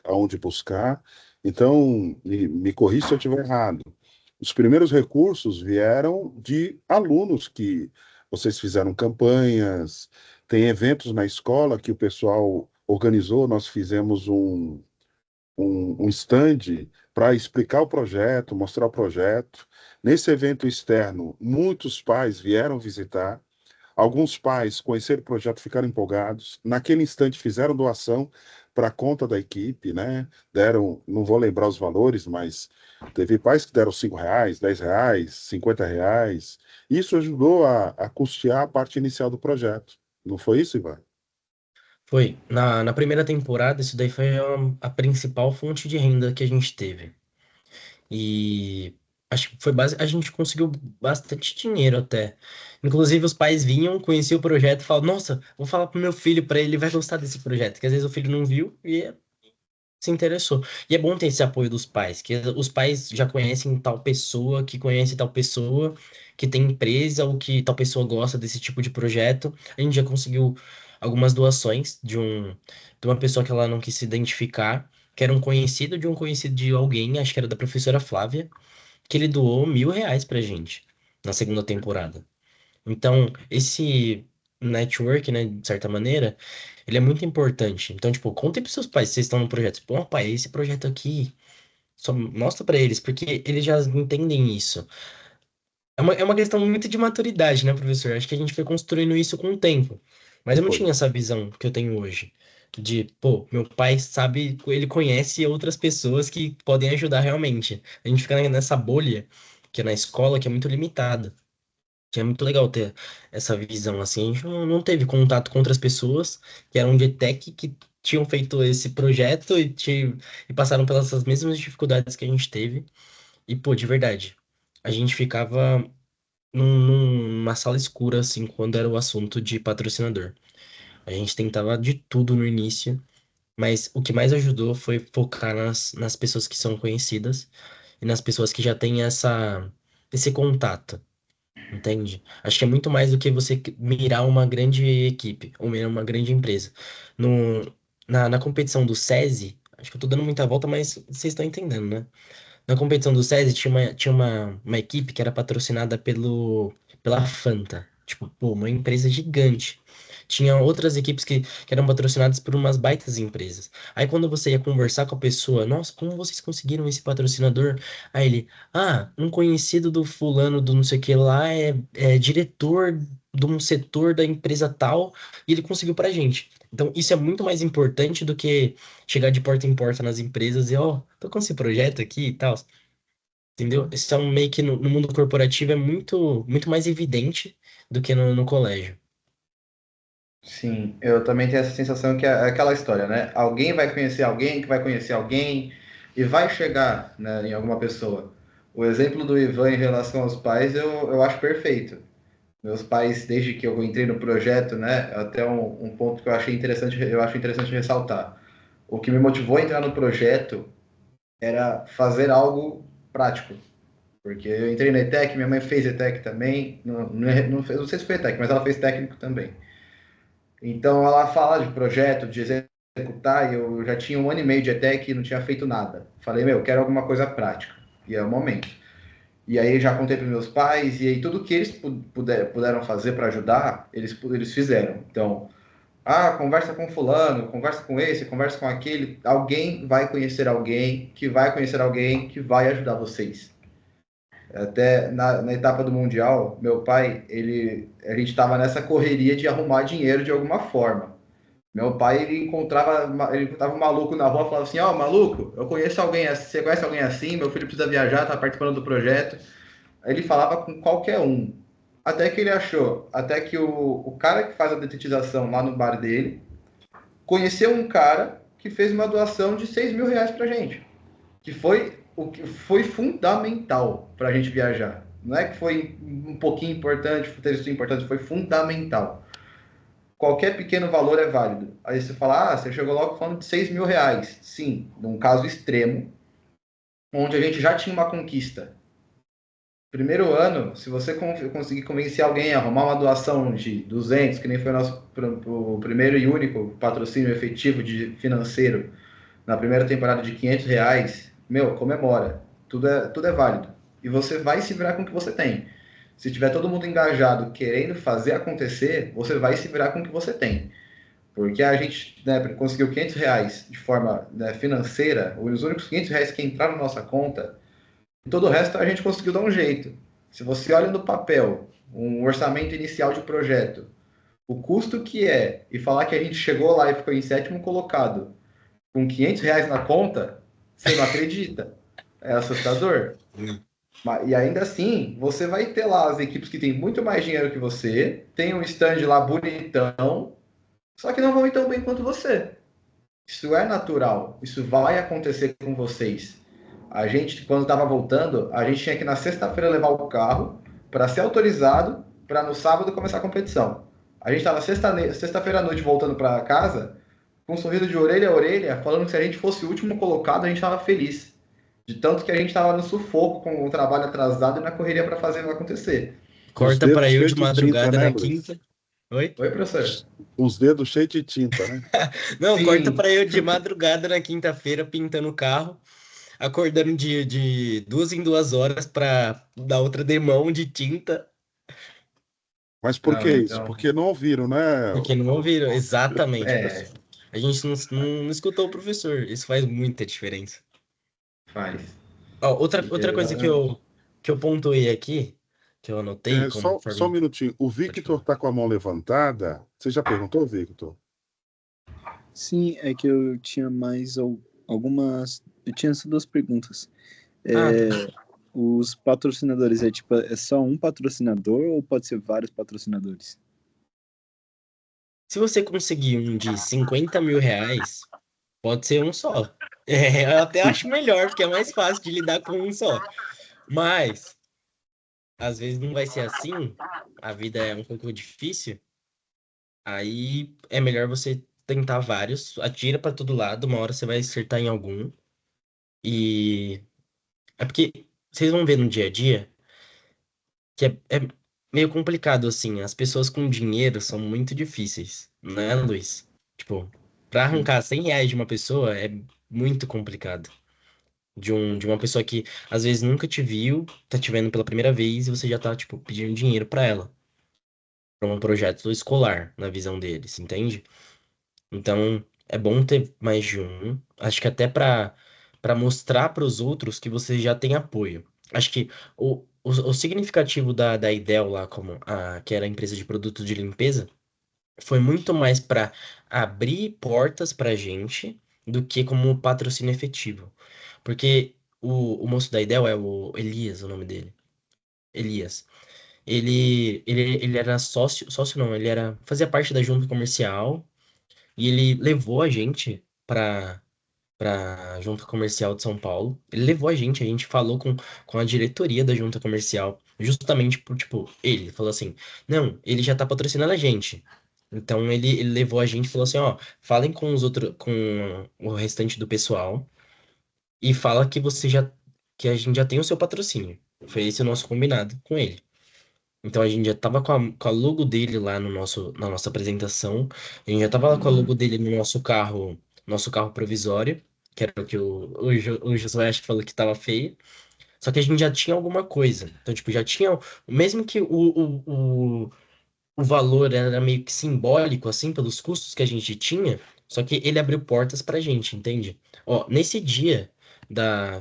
aonde buscar. Então, me corrija se eu estiver errado. Os primeiros recursos vieram de alunos que vocês fizeram campanhas, tem eventos na escola que o pessoal organizou, nós fizemos um stand para explicar o projeto, mostrar o projeto. Nesse evento externo, muitos pais vieram visitar. Alguns pais conheceram o projeto, ficaram empolgados. Naquele instante, fizeram doação para a conta da equipe, né? Deram, não vou lembrar os valores, mas teve pais que deram R$ 5, R$ 10, R$ 50. Isso ajudou a custear a parte inicial do projeto. Não foi isso, Ivan? Foi. Na primeira temporada, isso daí foi a principal fonte de renda que a gente teve. E acho que a gente conseguiu bastante dinheiro até. Inclusive, os pais vinham, conheciam o projeto e falavam: Nossa, vou falar pro meu filho para ele vai gostar desse projeto. Que às vezes o filho não viu e se interessou. E é bom ter esse apoio dos pais, que os pais já conhecem tal pessoa, que conhece tal pessoa, que tem empresa ou que tal pessoa gosta desse tipo de projeto. A gente já conseguiu algumas doações de uma pessoa que ela não quis se identificar, que era um conhecido de um conhecido de alguém, acho que era da professora Flávia, que ele doou R$ 1.000 pra gente na segunda temporada. Então, esse network, né, de certa maneira, ele é muito importante. Então, tipo, contem pros seus pais, se vocês estão no projeto. Pô, pai, esse projeto aqui, só mostra pra eles, porque eles já entendem isso. É uma questão muito de maturidade, né, professor? Acho que a gente foi construindo isso com o tempo. Mas eu não Foi. tinha essa visão que eu tenho hoje. De, pô, meu pai sabe, ele conhece outras pessoas que podem ajudar realmente. A gente fica nessa bolha, que é na escola, que é muito limitada. Que é muito legal ter essa visão, assim. A gente não teve contato com outras pessoas que eram de tech, que tinham feito esse projeto e passaram pelas mesmas dificuldades que a gente teve. E, pô, de verdade, a gente ficava numa sala escura, assim, quando era o assunto de patrocinador. A gente tentava de tudo no início, mas o que mais ajudou foi focar nas pessoas que são conhecidas e nas pessoas que já têm esse contato. Entende? Acho que é muito mais do que você mirar uma grande equipe ou mirar uma grande empresa. No, na competição do SESI, acho que eu tô dando muita volta, mas vocês estão entendendo, né? Na competição do SESI tinha uma equipe que era patrocinada pela Fanta. Tipo, pô, uma empresa gigante. Tinha outras equipes que eram patrocinadas por umas baitas empresas. Aí quando você ia conversar com a pessoa, nossa, como vocês conseguiram esse patrocinador? Aí ele, um conhecido do fulano do não sei o que lá é diretor de um setor da empresa tal e ele conseguiu pra gente. Então isso é muito mais importante do que chegar de porta em porta nas empresas e, ó, tô com esse projeto aqui e tal. Entendeu? Isso é um meio que no mundo corporativo é muito, muito mais evidente do que no colégio. Sim, eu também tenho essa sensação que é aquela história, né? Alguém vai conhecer alguém que vai conhecer alguém e vai chegar, né, em alguma pessoa. O exemplo do Ivan em relação aos pais eu acho perfeito. Meus pais, desde que eu entrei no projeto, né, até um ponto que eu acho interessante ressaltar. O que me motivou a entrar no projeto era fazer algo prático. Porque eu entrei na ETEC, minha mãe fez ETEC também, não sei se foi ETEC, mas ela fez técnico também. Então ela fala de projeto, de executar, e eu já tinha 1 ano e meio de ETEC e não tinha feito nada. Falei, meu, quero alguma coisa prática. E é o momento. E aí já contei para meus pais, e aí tudo que eles puderam fazer para ajudar, eles fizeram. Então, conversa com fulano, conversa com esse, conversa com aquele. Alguém vai conhecer alguém, que vai conhecer alguém, que vai ajudar vocês. Até na etapa do Mundial, meu pai, a gente estava nessa correria de arrumar dinheiro de alguma forma. Meu pai, ele encontrava um maluco na rua, falava assim, maluco, eu conheço alguém assim, você conhece alguém assim? Meu filho precisa viajar, tá participando do projeto. Aí ele falava com qualquer um. Até que o cara que faz a detetização lá no bar dele, conheceu um cara que fez uma doação de 6 mil reais pra gente. Que foi o que foi fundamental pra gente viajar. Não é que foi um pouquinho importante, ter sido importante, foi fundamental. Qualquer pequeno valor é válido. Aí você fala, você chegou logo falando de 6 mil reais. Sim, num caso extremo, onde a gente já tinha uma conquista. Primeiro ano, se você conseguir convencer alguém a arrumar uma doação de 200, que nem foi o nosso primeiro e único patrocínio efetivo de financeiro na primeira temporada de 500 reais, meu, comemora. Tudo é válido. E você vai se virar com o que você tem. Se tiver todo mundo engajado, querendo fazer acontecer, você vai se virar com o que você tem. Porque a gente, né, conseguiu 500 reais de forma, né, financeira, os únicos 500 reais que entraram na nossa conta, e todo o resto a gente conseguiu dar um jeito. Se você olha no papel um orçamento inicial de projeto, o custo que é, e falar que a gente chegou lá e ficou em 7º colocado, com 500 reais na conta, você não acredita. É assustador. E ainda assim, você vai ter lá as equipes que têm muito mais dinheiro que você, tem um stand lá bonitão, só que não vão ir tão bem quanto você. Isso é natural, isso vai acontecer com vocês. A gente, quando estava voltando, a gente tinha que na sexta-feira levar o carro para ser autorizado, para no sábado começar a competição. A gente estava sexta-feira à noite voltando para casa, com um sorriso de orelha a orelha, falando que se a gente fosse o último colocado, a gente estava feliz. De tanto que a gente estava no sufoco, com o trabalho atrasado e na correria para fazer acontecer. Os Corta dedos para eu cheios de de tinta, madrugada né, na Luiz? quinta. Oi? Oi, professor. Os dedos cheios de tinta, né? Não, Sim. corta para eu de madrugada na quinta-feira pintando o carro, acordando de 2 em 2 horas para dar outra demão de tinta, Mas por Não, que isso? então, Porque não ouviram, né? porque não ouviram. Exatamente, é, professor. A gente não escutou o professor. Isso faz muita diferença. faz. Ó, outra coisa que eu pontuei aqui, que eu anotei como Só um forma. minutinho. O Pode Victor falar. está com a mão levantada. Você já perguntou, Victor? Sim, é que eu tinha mais algumas. Eu tinha essas duas perguntas. Tá. Os patrocinadores, é só um patrocinador ou pode ser vários patrocinadores? Se você conseguir um de 50 mil reais, pode ser um só. Eu até acho melhor, porque é mais fácil de lidar com um só. Mas, às vezes não vai ser assim, a vida é um pouco difícil, aí é melhor você tentar vários, atira pra todo lado, uma hora você vai acertar em algum. E é porque vocês vão ver no dia a dia que é meio complicado, assim. As pessoas com dinheiro são muito difíceis, né, Luiz? Tipo, pra Sim. arrancar 100 reais de uma pessoa é muito complicado. De uma pessoa que às vezes nunca te viu, tá te vendo pela primeira vez e você já tá, tipo, pedindo dinheiro pra ela. Pra um projeto escolar, na visão deles, entende? Então, é bom ter mais de um. Acho que até para mostrar para os outros que você já tem apoio. Acho que o significativo da Idel lá, como que era a empresa de produtos de limpeza, foi muito mais para abrir portas para gente do que como patrocínio efetivo. Porque o moço da Idel é o Elias, o nome dele. Elias. Ele era sócio não, ele era, fazia parte da junta comercial e ele levou a gente para Junta Comercial de São Paulo. Ele levou a gente falou com a diretoria da Junta Comercial, justamente por, tipo, ele falou assim: não, ele já tá patrocinando a gente. Então ele levou a gente e falou assim: ó, falem com os outros, com o restante do pessoal e fala que a gente já tem o seu patrocínio. Foi esse o nosso combinado com ele. Então a gente já tava com a logo dele lá no na nossa apresentação. A gente já tava lá com a logo dele no nosso carro provisório, que era o que o Josué acho que falou que tava feio. Só que a gente já tinha alguma coisa. Então, tipo, já tinha. Mesmo que o valor era meio que simbólico, assim, pelos custos que a gente tinha, só que ele abriu portas pra gente, entende? Ó, nesse dia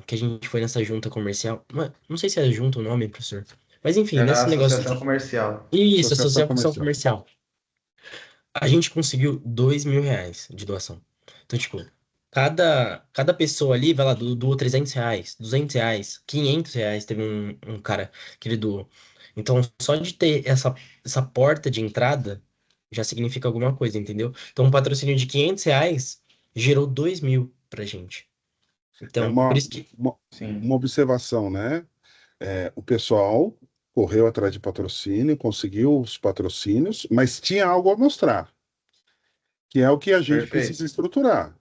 que a gente foi nessa junta comercial. Não sei se é junta o nome, professor. Mas enfim, É a nesse negócio. associação comercial. Isso, Associação associação comercial. comercial. A gente conseguiu 2 mil reais de doação. Então, tipo, cada pessoa ali, vai lá, doou 300 reais, 200 reais, 500 reais. Teve um cara que ele doou. Então, só de ter essa porta de entrada já significa alguma coisa, entendeu? Então, um patrocínio de 500 reais gerou 2 mil pra gente. É Então, por isso que. Sim. uma observação, né? O pessoal correu atrás de patrocínio, conseguiu os patrocínios, mas tinha algo a mostrar, que é o que a gente Perfeito. precisa estruturar.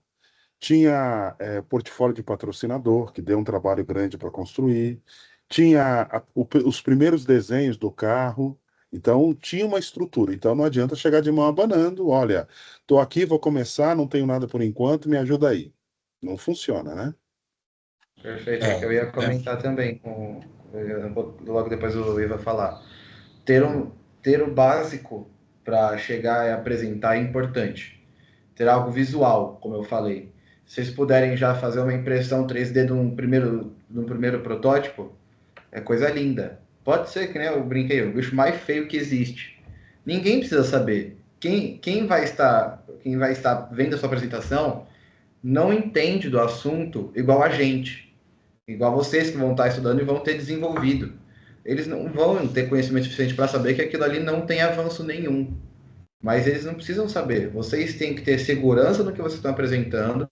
Tinha portfólio de patrocinador, que deu um trabalho grande para construir. Tinha os primeiros desenhos do carro. Então, tinha uma estrutura. Então, não adianta chegar de mão abanando. Olha, estou aqui, vou começar, não tenho nada por enquanto, me ajuda aí. Não funciona, né? Perfeito. É o que É, eu ia é, comentar também, logo depois o Iva falar. Ter, um, ter o básico para chegar e apresentar é importante. Ter algo visual, como eu falei. Se vocês puderem já fazer uma impressão 3D de um primeiro protótipo, é coisa linda. Pode ser que, né, eu brinquei, o bicho mais feio que existe. Ninguém precisa saber. Quem vai estar vendo a sua apresentação não entende do assunto igual a gente. Igual vocês que vão estar estudando e vão ter desenvolvido. Eles não vão ter conhecimento suficiente para saber que aquilo ali não tem avanço nenhum. Mas eles não precisam saber. Vocês têm que ter segurança no que vocês estão apresentando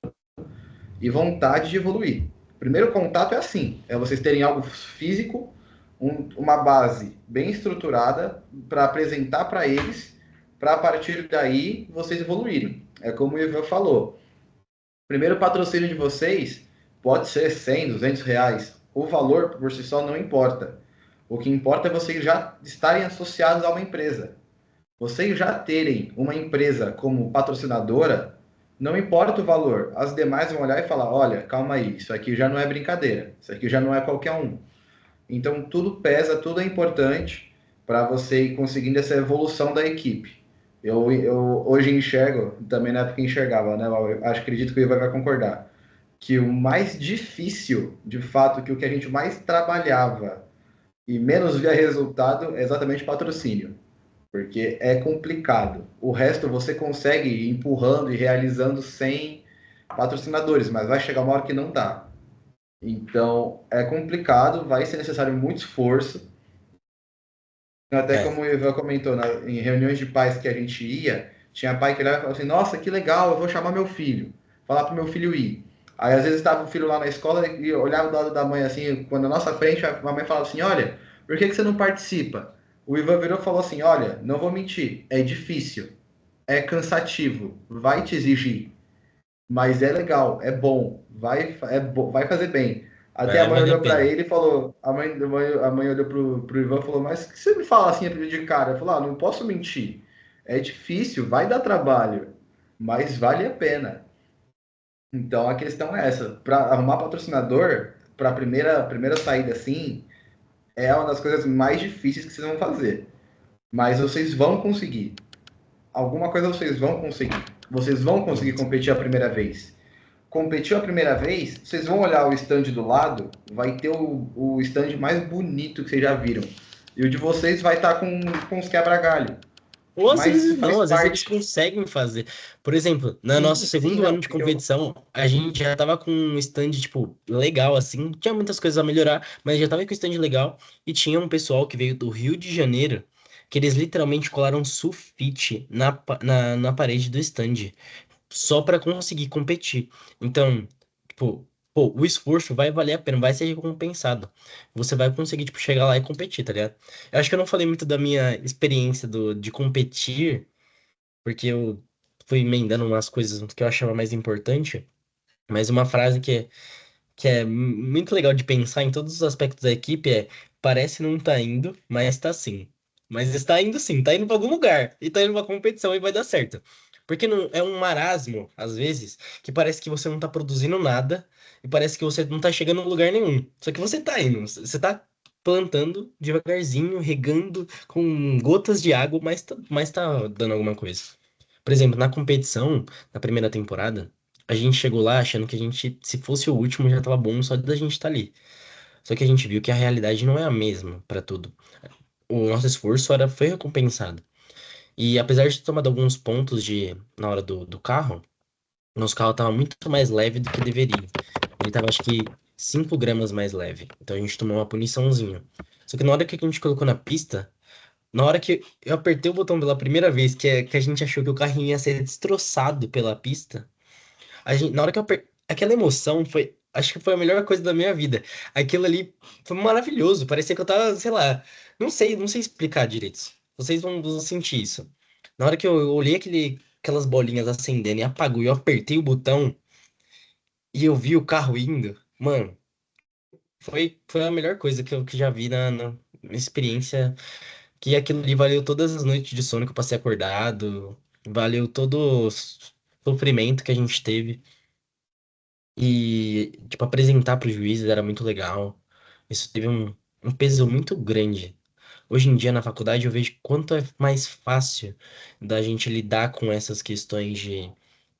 e vontade de evoluir. O primeiro contato é assim: é vocês terem algo físico, uma base bem estruturada para apresentar para eles, para a partir daí vocês evoluírem. É como o Ivan falou. O primeiro patrocínio de vocês pode ser 100, 200 reais. O valor por si só não importa. O que importa é vocês já estarem associados a uma empresa. Vocês já terem uma empresa como patrocinadora, não importa o valor, as demais vão olhar e falar: olha, calma aí, isso aqui já não é brincadeira, isso aqui já não é qualquer um. Então tudo pesa, tudo é importante para você ir conseguindo essa evolução da equipe. Eu hoje enxergo, também na época enxergava, né? Eu acredito que o Ivan vai concordar, que o mais difícil, de fato, que o que a gente mais trabalhava e menos via resultado é exatamente patrocínio, porque é complicado. O resto você consegue ir empurrando e realizando sem patrocinadores, mas vai chegar uma hora que não dá. Então é complicado, vai ser necessário muito esforço. Até é, como o Ivan comentou, em reuniões de pais que a gente ia, Tinha pai que olhava e falava assim, nossa, que legal, eu vou chamar meu filho. Falar pro meu filho ir. Aí às vezes estava o filho lá na escola e olhava do lado da mãe assim, quando na nossa frente a mãe falava assim, olha, por que você não participa? O Ivan virou e falou assim, olha, não vou mentir, é difícil, é cansativo, vai te exigir, mas é legal, é bom, vai fazer bem. Até a Vai mãe valer a olhou para pena. ele e falou, a mãe olhou pro Ivan e falou, mas o que você me fala assim de cara? Eu falei, não posso mentir, é difícil, vai dar trabalho, mas vale a pena. Então a questão é essa, para arrumar patrocinador, para a primeira saída assim, é uma das coisas mais difíceis que vocês vão fazer. Mas vocês vão conseguir. Alguma coisa vocês vão conseguir. Vocês vão conseguir Pronto. competir a primeira vez. Competiu a primeira vez, vocês vão olhar o stand do lado, vai ter o stand mais bonito que vocês já viram. E o de vocês vai estar com os quebra-galho. Ou às Mas isso vezes não, faz às vezes eles parte. conseguem fazer. Por exemplo, no Sim, nosso sim, segundo não. ano de Porque eu, competição, a gente já tava com um stand, tipo, legal, assim. Tinha muitas coisas a melhorar, mas já tava com um stand legal. E tinha um pessoal que veio do Rio de Janeiro, que eles literalmente colaram sulfite na parede do stand, só pra conseguir competir. Então, tipo, pô, o esforço vai valer a pena, vai ser recompensado. Você vai conseguir, tipo, chegar lá e competir, tá ligado? Eu acho que eu não falei muito da minha experiência de competir porque eu fui emendando umas coisas que eu achava mais importante, mas uma frase que é muito legal de pensar em todos os aspectos da equipe é: parece não tá indo, mas tá sim. Mas está indo sim, tá indo pra algum lugar, e tá indo pra competição e vai dar certo. Porque não, é um marasmo, às vezes, que parece que você não tá produzindo nada, e parece que você não tá chegando em lugar nenhum. Só que você tá indo, você tá plantando devagarzinho, regando com gotas de água, mas tá dando alguma coisa. Por exemplo, na competição, na primeira temporada, a gente chegou lá achando que a gente, se fosse o último, já tava bom só da gente estar ali. Só que a gente viu que a realidade não é a mesma para tudo. O nosso esforço foi recompensado. E apesar de ter tomado alguns pontos na hora do carro, nosso carro tava muito mais leve do que deveria. Ele tava, acho que, 5 gramas mais leve. Então a gente tomou uma puniçãozinha. Só que na hora que a gente colocou na pista, na hora que eu apertei o botão pela primeira vez, que a gente achou que o carrinho ia ser destroçado pela pista, na hora que eu apertei, aquela emoção foi, acho que foi a melhor coisa da minha vida. Aquilo ali foi maravilhoso, parecia que eu tava, sei lá, não sei explicar direito. Vocês vão sentir isso. Na hora que eu olhei aquelas bolinhas acendendo e apagou e eu apertei o botão e eu vi o carro indo, mano, foi a melhor coisa que eu já vi na experiência. Que aquilo ali valeu todas as noites de sono que eu passei acordado, valeu todo o sofrimento que a gente teve. E, tipo, apresentar para os juízes era muito legal. Isso teve um peso muito grande. Hoje em dia, na faculdade, eu vejo quanto é mais fácil da gente lidar com essas questões de,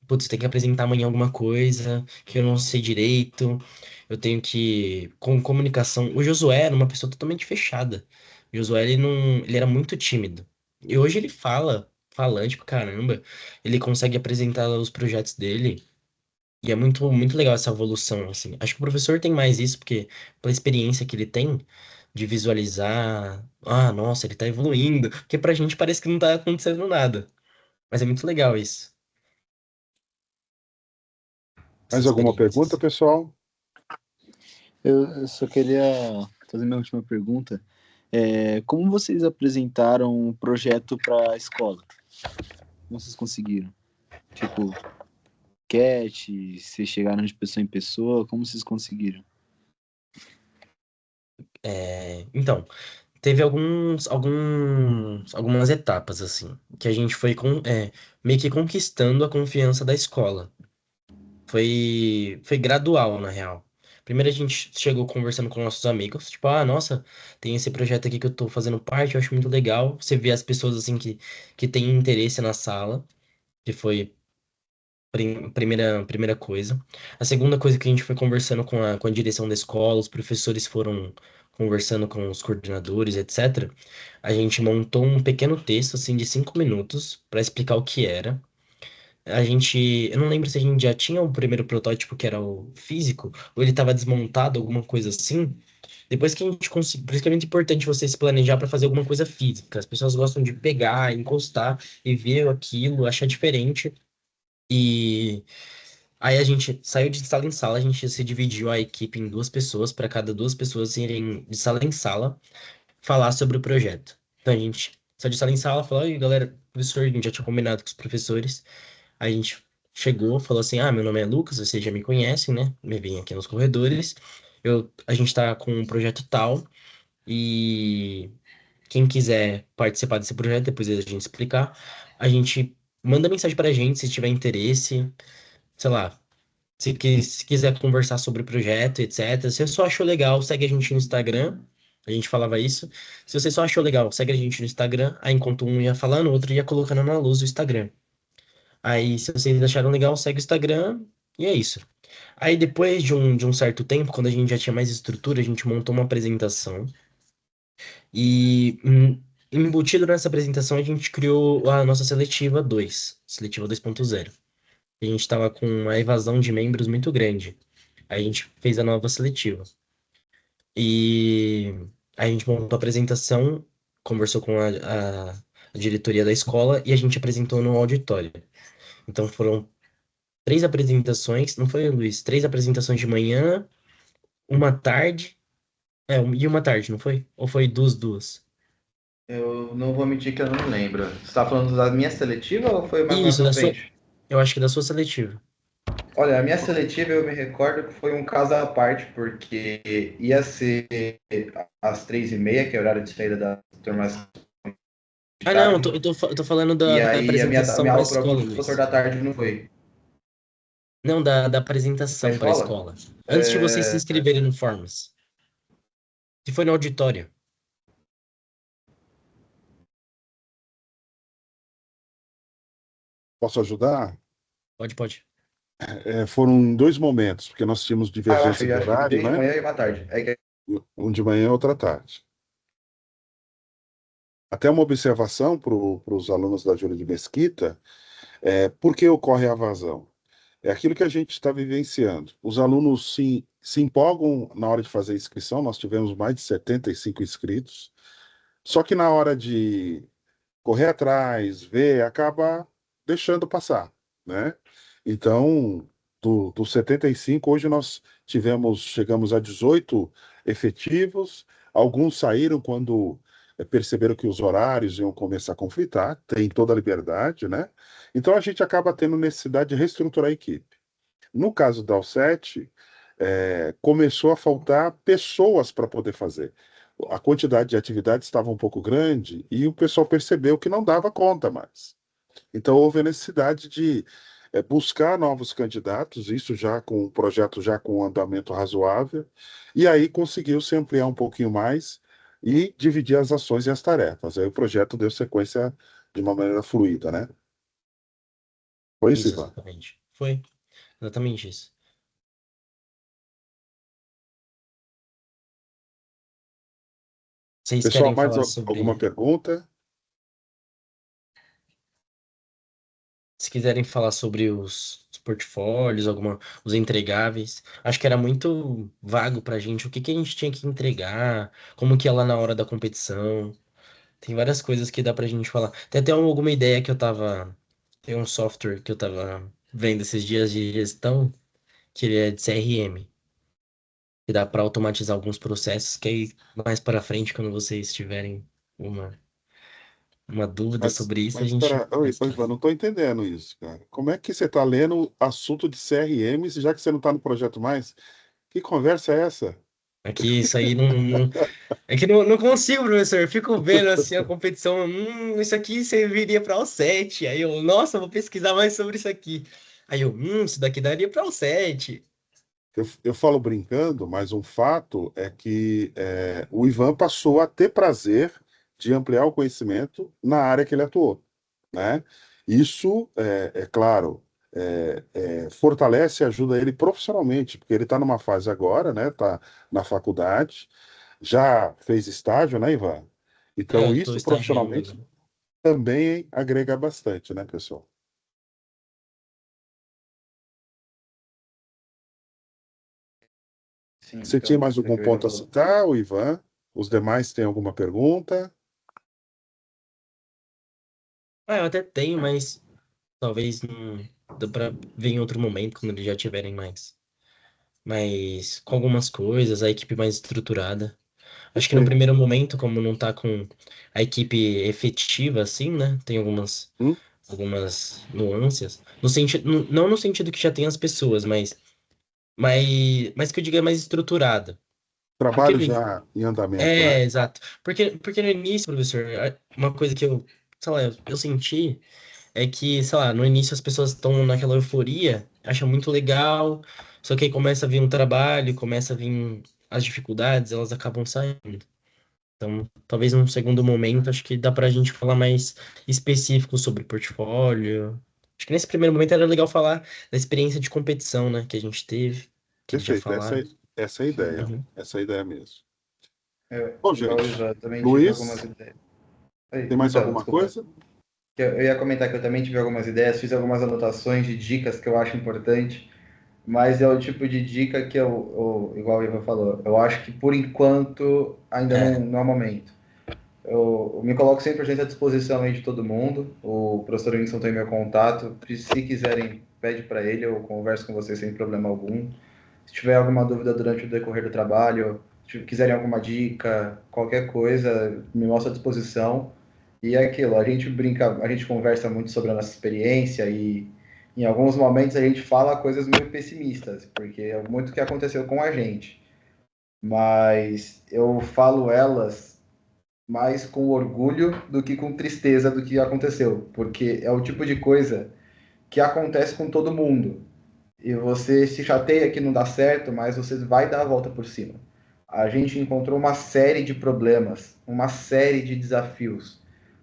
putz, tem que apresentar amanhã alguma coisa que eu não sei direito, eu tenho que, com comunicação. O Josué era uma pessoa totalmente fechada. O Josué, ele não, ele era muito tímido. E hoje ele fala, falante pra caramba, ele consegue apresentar os projetos dele. E é muito, muito legal essa evolução, assim. Acho que o professor tem mais isso, porque pela experiência que ele tem de visualizar, ah, nossa, ele tá evoluindo, porque pra gente parece que não tá acontecendo nada. Mas é muito legal isso, Mais essas alguma pergunta, experiências. pessoal? Eu só queria fazer minha última pergunta. Como vocês apresentaram o projeto para a escola? Como vocês conseguiram? Tipo, enquete, vocês chegaram de pessoa em pessoa, como vocês conseguiram? Então, teve algumas etapas, assim, que a gente foi meio que conquistando a confiança da escola. Foi gradual, na real. Primeiro a gente chegou conversando com nossos amigos, tipo, ah, nossa, tem esse projeto aqui que eu tô fazendo parte, eu acho muito legal. Você vê as pessoas, assim, que têm interesse na sala, que foi primeira coisa. A segunda coisa que a gente foi conversando com a direção da escola, os professores foram conversando com os coordenadores, etc. A gente montou um pequeno texto, assim, de 5 minutos para explicar o que era. Eu não lembro se a gente já tinha o primeiro protótipo que era o físico, ou ele estava desmontado, alguma coisa assim. Depois que a gente conseguir, por isso que é muito importante você se planejar para fazer alguma coisa física. As pessoas gostam de pegar, encostar e ver aquilo, achar diferente. E aí a gente saiu de sala em sala, a gente se dividiu a equipe em duas pessoas, para cada duas pessoas irem de sala em sala falar sobre o projeto. Então a gente saiu de sala em sala, falou, e galera, professor, a gente já tinha combinado com os professores. A gente chegou, falou assim: Ah, meu nome é Lucas, vocês já me conhecem, né? Me vem aqui nos corredores. A gente tá com um projeto tal, e quem quiser participar desse projeto, depois da gente explicar, a gente manda mensagem pra gente se tiver interesse, sei lá, se quiser conversar sobre o projeto, etc. Se você só achou legal, segue a gente no Instagram. A gente falava isso. Se você só achou legal, segue a gente no Instagram. Aí, enquanto um ia falando, o outro ia colocando na luz o Instagram. Aí, se vocês acharam legal, segue o Instagram. E é isso. Aí, depois de um certo tempo, quando a gente já tinha mais estrutura, a gente montou uma apresentação. E embutido nessa apresentação, a gente criou a nossa seletiva 2, seletiva 2.0. A gente estava com uma evasão de membros muito grande. Aí a gente fez a nova seletiva. E a gente montou a apresentação, conversou com a diretoria da escola e a gente apresentou no auditório. Então foram três apresentações, não foi, Luiz? Três apresentações de manhã, uma tarde, e uma tarde, não foi? Ou foi duas? Eu não vou mentir que eu não lembro. Você está falando da minha seletiva ou foi mais lá Isso, pra frente? eu acho que da sua seletiva. Olha, a minha seletiva eu me recordo que foi um caso à parte, porque ia ser às 3h30, que é o horário de saída das turmas de Ah, não, tarde, eu tô falando e da aí a apresentação minha para a aula para o escola, professor Luiz. da tarde não foi. Não, da Na apresentação para a escola? escola. Antes de vocês se inscreverem no Forms. Que foi no auditório. Posso ajudar? Pode. Foram dois momentos, porque nós tínhamos Eu divergência de acho que horário, teve de né? manhã e uma tarde. Um de manhã e outra tarde. Até uma observação para os alunos da Júlia de Mesquita, por que ocorre a vazão? É aquilo que a gente está vivenciando. Os alunos se empolgam na hora de fazer a inscrição, nós tivemos mais de 75 inscritos, só que na hora de correr atrás, ver, acaba deixando passar, né? Então, dos 75, hoje nós chegamos a 18 efetivos, alguns saíram quando perceberam que os horários iam começar a conflitar, tem toda a liberdade, né? Então a gente acaba tendo necessidade de reestruturar a equipe. No caso da Alset, começou a faltar pessoas para poder fazer. A quantidade de atividades estava um pouco grande e o pessoal percebeu que não dava conta mais. Então houve a necessidade de buscar novos candidatos, isso já com um projeto já com um andamento razoável, e aí conseguiu se ampliar um pouquinho mais e dividir as ações e as tarefas. Aí o projeto deu sequência de uma maneira fluida, né? Foi isso, Isso, Ivan. exatamente. Foi exatamente isso. Vocês Pessoal, querem mais falar alguma sobre. pergunta? Se quiserem falar sobre os portfólios, os entregáveis. Acho que era muito vago pra gente o que que a gente tinha que entregar, como que é lá na hora da competição. Tem várias coisas que dá pra gente falar. Tem até alguma ideia que eu tava. Tem um software que eu tava vendo esses dias de gestão, que ele é de CRM. Que dá para automatizar alguns processos, que aí mais para frente, quando vocês tiverem uma, uma dúvida sobre isso, a Mas gente espera, oi, Ivan, pesquisa. não estou entendendo isso, cara. Como é que você está lendo assunto de CRM, já que você não está no projeto mais? Que conversa é essa? Aqui, isso aí é que não consigo, professor. Eu fico vendo assim a competição. Isso aqui serviria para o 7. Aí eu, nossa, vou pesquisar mais sobre isso aqui. Aí eu, isso daqui daria para o 7. Eu falo brincando, mas um fato é que o Ivan passou a ter prazer de ampliar o conhecimento na área que ele atuou, né? Isso, é claro, fortalece e ajuda ele profissionalmente, porque ele está numa fase agora, né? Está na faculdade, já fez estágio, né, Ivan? Então, Eu tô isso estagiando profissionalmente agora. também agrega bastante, né, pessoal? Sim, Você tinha então, mais isso algum que o Ivan ponto a falou. citar, o Ivan? Os demais têm alguma pergunta? Ah, eu até tenho, mas talvez não dá pra ver em outro momento, quando eles já tiverem mais. Mas com algumas coisas, a equipe mais estruturada. Acho que no Perfeito. primeiro momento, como não tá com a equipe efetiva, assim, né? Tem Hum? algumas nuances. No sentido, não no sentido que já tem as pessoas, mas que eu diga mais estruturada. Porque Trabalho no já em andamento, né? É, exato. Porque no início, professor, uma coisa que eu, sei lá, eu senti é que, sei lá, no início as pessoas estão naquela euforia, acham muito legal, só que aí começa a vir um trabalho, começa a vir as dificuldades, elas acabam saindo. Então, talvez num segundo momento, acho que dá pra gente falar mais específico sobre portfólio. Acho que nesse primeiro momento era legal falar da experiência de competição, né, que a gente teve, que eles já Perfeito. falaram. Essa é a Sim. ideia. Uhum. Essa é a ideia mesmo. Eu, Bom, igual o gente, Ivan, eu também tive algumas Luiz, ideias. Oi, tem mais então, alguma desculpa. coisa? Eu ia comentar que eu também tive algumas ideias, fiz algumas anotações de dicas que eu acho importante, mas é o tipo de dica que igual o Ivan falou, eu acho que por enquanto ainda É, não é o momento. Eu me coloco 100% à disposição aí de todo mundo. O professor Winston tem meu contato. Se quiserem, pede para ele, eu converso com vocês sem problema algum. Se tiver alguma dúvida durante o decorrer do trabalho, se quiserem alguma dica, qualquer coisa, me mostra à disposição. E é aquilo, a gente brinca, a gente conversa muito sobre a nossa experiência e em alguns momentos a gente fala coisas meio pessimistas, porque é muito que aconteceu com a gente. Mas eu falo elas mais com orgulho do que com tristeza do que aconteceu, porque é o tipo de coisa que acontece com todo mundo. E você se chateia que não dá certo, mas você vai dar a volta por cima. A gente encontrou uma série de problemas, uma série de desafios.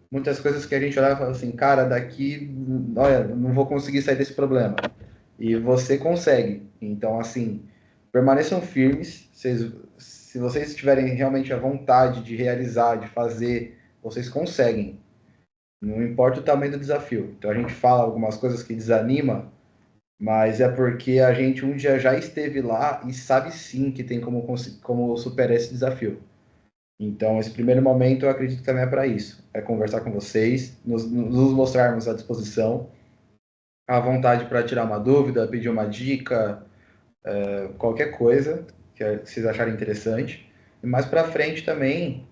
Muitas coisas que a gente olhava e falava assim, cara, daqui, olha, não vou conseguir sair desse problema. E você consegue. Então, assim, permaneçam firmes. Se vocês tiverem realmente a vontade de realizar, de fazer, vocês conseguem. Não importa o tamanho do desafio. Então, a gente fala algumas coisas que desanima, mas é porque a gente um dia já esteve lá e sabe sim que tem como superar esse desafio. Então, esse primeiro momento eu acredito que também é para isso. É conversar com vocês, nos mostrarmos à disposição, à vontade para tirar uma dúvida, pedir uma dica, qualquer coisa que vocês acharem interessante. E mais para frente também,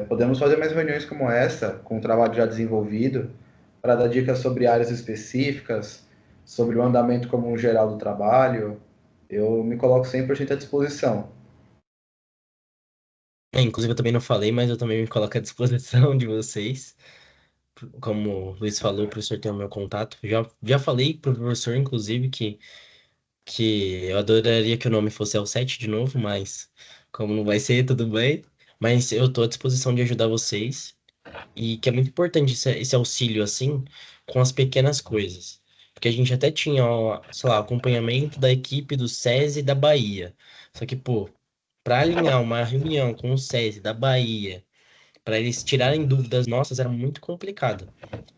podemos fazer mais reuniões como essa, com o trabalho já desenvolvido, para dar dicas sobre áreas específicas, sobre o andamento como um geral do trabalho. Eu me coloco 100% à disposição. inclusive eu também não falei, mas eu também me coloco à disposição de vocês. Como o Luiz falou, o professor tem o meu contato. Já falei pro professor, inclusive, que eu adoraria que o nome fosse L7 de novo, mas como não vai ser, tudo bem. Mas eu tô à disposição de ajudar vocês. E que é muito importante esse auxílio, assim, com as pequenas coisas. Porque a gente até tinha, ó, sei lá, acompanhamento da equipe do SESI da Bahia. Só que, pô, para alinhar uma reunião com o SESI da Bahia, para eles tirarem dúvidas nossas, era muito complicado.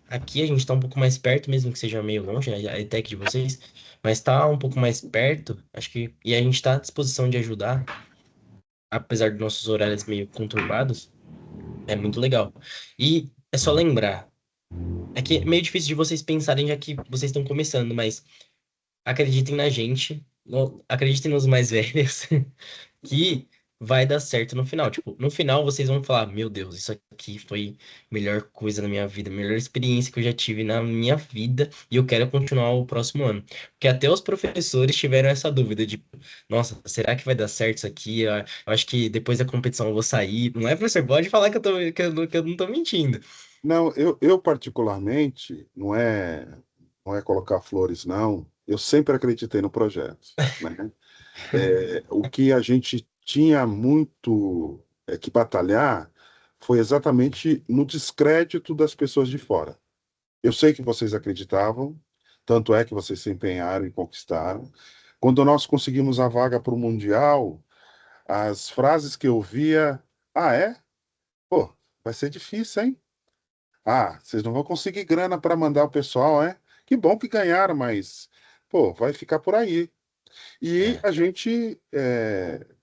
Aqui a gente tá um pouco mais perto, mesmo que seja meio longe, né, a ETEC de vocês, mas tá um pouco mais perto, acho que, e a gente tá à disposição de ajudar, apesar dos nossos horários meio conturbados, é muito legal. E é só lembrar, é que é meio difícil de vocês pensarem já que vocês estão começando, mas acreditem na gente, acreditem nos mais velhos, que vai dar certo no final. Tipo, no final vocês vão falar: Meu Deus, isso aqui foi a melhor coisa na minha vida, a melhor experiência que eu já tive na minha vida e eu quero continuar o próximo ano. Porque até os professores tiveram essa dúvida de: Nossa, será que vai dar certo isso aqui? Eu acho que depois da competição eu vou sair. Não é, professor? Pode falar que eu não tô mentindo. Não, eu particularmente, não é colocar flores, não. Eu sempre acreditei no projeto, né? O que a gente tinha muito que batalhar foi exatamente no descrédito das pessoas de fora. Eu sei que vocês acreditavam, tanto é que vocês se empenharam e conquistaram. Quando nós conseguimos a vaga para o Mundial, as frases que eu via, ah, é? Pô, vai ser difícil, hein? Ah, vocês não vão conseguir grana para mandar o pessoal, é? Que bom que ganharam, mas, pô, vai ficar por aí. E a gente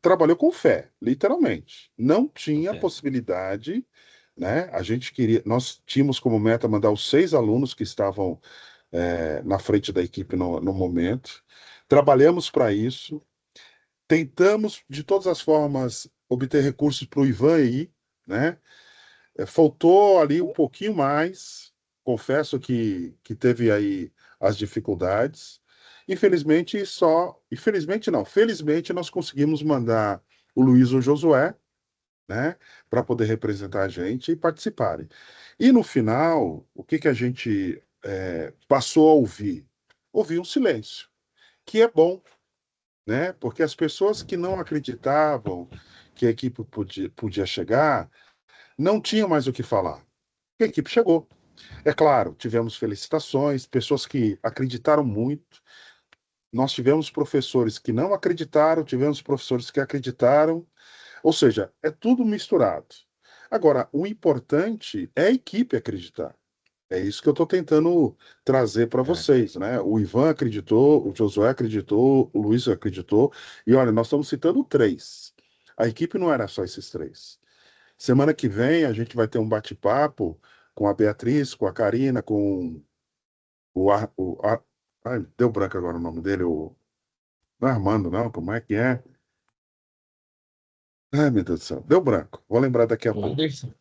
trabalhou com fé, literalmente. Não tinha possibilidade, né? Nós tínhamos como meta mandar os 6 alunos que estavam na frente da equipe no momento. Trabalhamos para isso. Tentamos, de todas as formas, obter recursos para o Ivan ir, né? Faltou ali um pouquinho mais. Confesso que teve aí as dificuldades. Infelizmente não, felizmente nós conseguimos mandar o Luiz e o Josué, né, para poder representar a gente e participarem. E no final, o que a gente passou a ouvir? Ouvir um silêncio, que é bom, né? Porque as pessoas que não acreditavam que a equipe podia chegar, não tinham mais o que falar. A equipe chegou. É claro, tivemos felicitações, pessoas que acreditaram muito. Nós tivemos professores que não acreditaram, tivemos professores que acreditaram. Ou seja, é tudo misturado. Agora, o importante é a equipe acreditar. É isso que eu estou tentando trazer para vocês, né? O Ivan acreditou, o Josué acreditou, o Luiz acreditou. E olha, nós estamos citando 3. A equipe não era só esses 3. Semana que vem a gente vai ter um bate-papo com a Beatriz, com a Karina, com ai, deu branco agora o nome dele, não é Armando, não, como é que é? Ai, meu Deus do céu, deu branco. Vou lembrar daqui a O pouco. Anderson.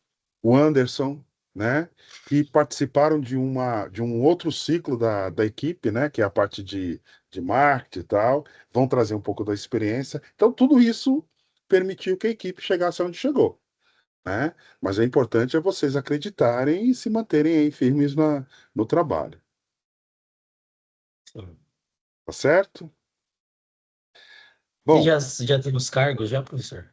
O Anderson, né? Que participaram de um outro ciclo da equipe, né? Que é a parte de marketing e tal. Vão trazer um pouco da experiência. Então, tudo isso permitiu que a equipe chegasse onde chegou, né? Mas o importante é vocês acreditarem e se manterem aí firmes no trabalho. Sim. Tá certo? Você Bom, já teve os cargos já, professor?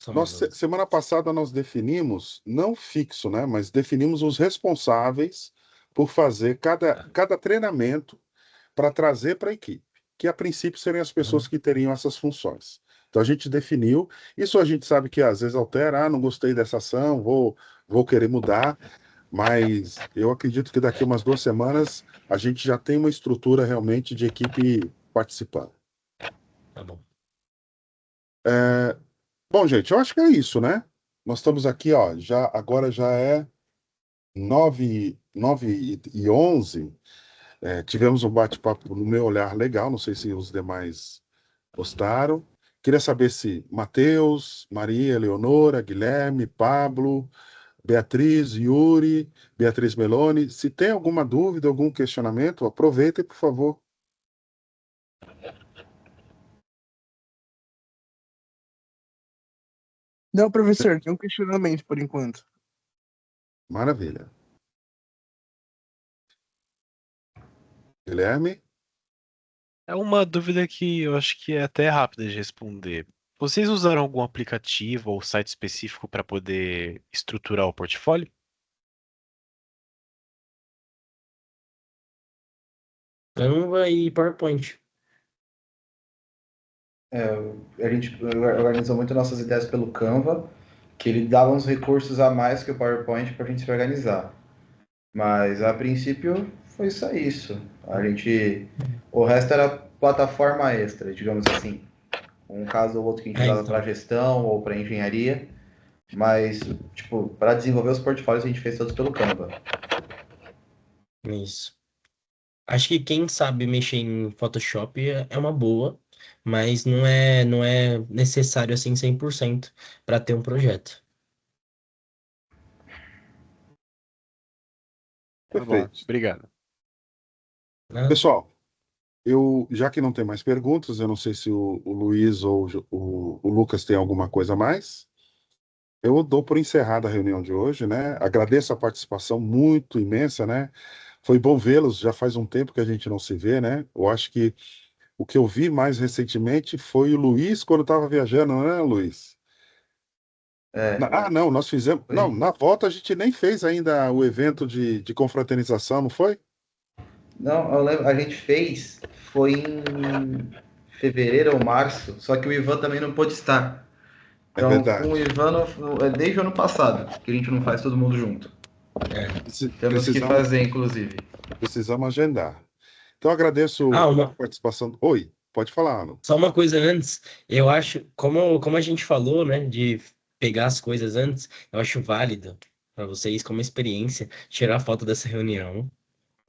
Só uma dúvida. semana passada nós definimos, não fixo, né? Mas definimos os responsáveis por fazer cada treinamento para trazer para a equipe, que a princípio seriam as pessoas que teriam essas funções. Então a gente definiu, isso a gente sabe que às vezes altera, não gostei dessa ação, vou querer mudar, mas eu acredito que daqui a umas 2 semanas a gente já tem uma estrutura realmente de equipe participando. Tá bom. Bom, gente, eu acho que é isso, né? Nós estamos aqui, ó, agora já é 9h11. Tivemos um bate-papo, no meu olhar, legal. Não sei se os demais gostaram. Queria saber se Matheus, Maria, Leonora, Guilherme, Pablo, Beatriz, Yuri, Beatriz Meloni, se tem alguma dúvida, algum questionamento, aproveitem, por favor. Não, professor, tem um questionamento por enquanto. Maravilha. Guilherme? É uma dúvida que eu acho que é até rápida de responder. Vocês usaram algum aplicativo ou site específico para poder estruturar o portfólio? Canva e PowerPoint. A gente organizou muito nossas ideias pelo Canva, que ele dava uns recursos a mais que o PowerPoint para a gente se organizar. Mas a princípio foi só isso. O resto era plataforma extra, digamos assim. Um caso ou outro que a gente usava Então. para gestão ou para engenharia. Mas, tipo, para desenvolver os portfólios a gente fez todos pelo Canva. Isso. Acho que quem sabe mexer em Photoshop é uma boa, mas não é necessário assim 100% para ter um projeto. Tá bom, Perfeito. obrigado. Né? Pessoal, já que não tem mais perguntas, eu não sei se o Luiz ou o Lucas tem alguma coisa a mais. Eu dou por encerrada a reunião de hoje, né? Agradeço a participação muito imensa, né? Foi bom vê-los, já faz um tempo que a gente não se vê, né? Eu acho que o que eu vi mais recentemente foi o Luiz quando estava viajando, não é, Luiz? Não, nós fizemos. Não, na volta a gente nem fez ainda o evento de confraternização, não foi? Não, eu lembro, a gente fez, foi em fevereiro ou março, só que o Ivan também não pôde estar. É Então, verdade. com o Ivan, desde o ano passado, que a gente não faz todo mundo junto. Temos que fazer, inclusive. Precisamos agendar. Então, agradeço Ah, a participação. Oi. Pode falar, Alan. Só uma coisa antes, eu acho, como a gente falou, né, de pegar as coisas antes, eu acho válido para vocês, como experiência, tirar foto dessa reunião,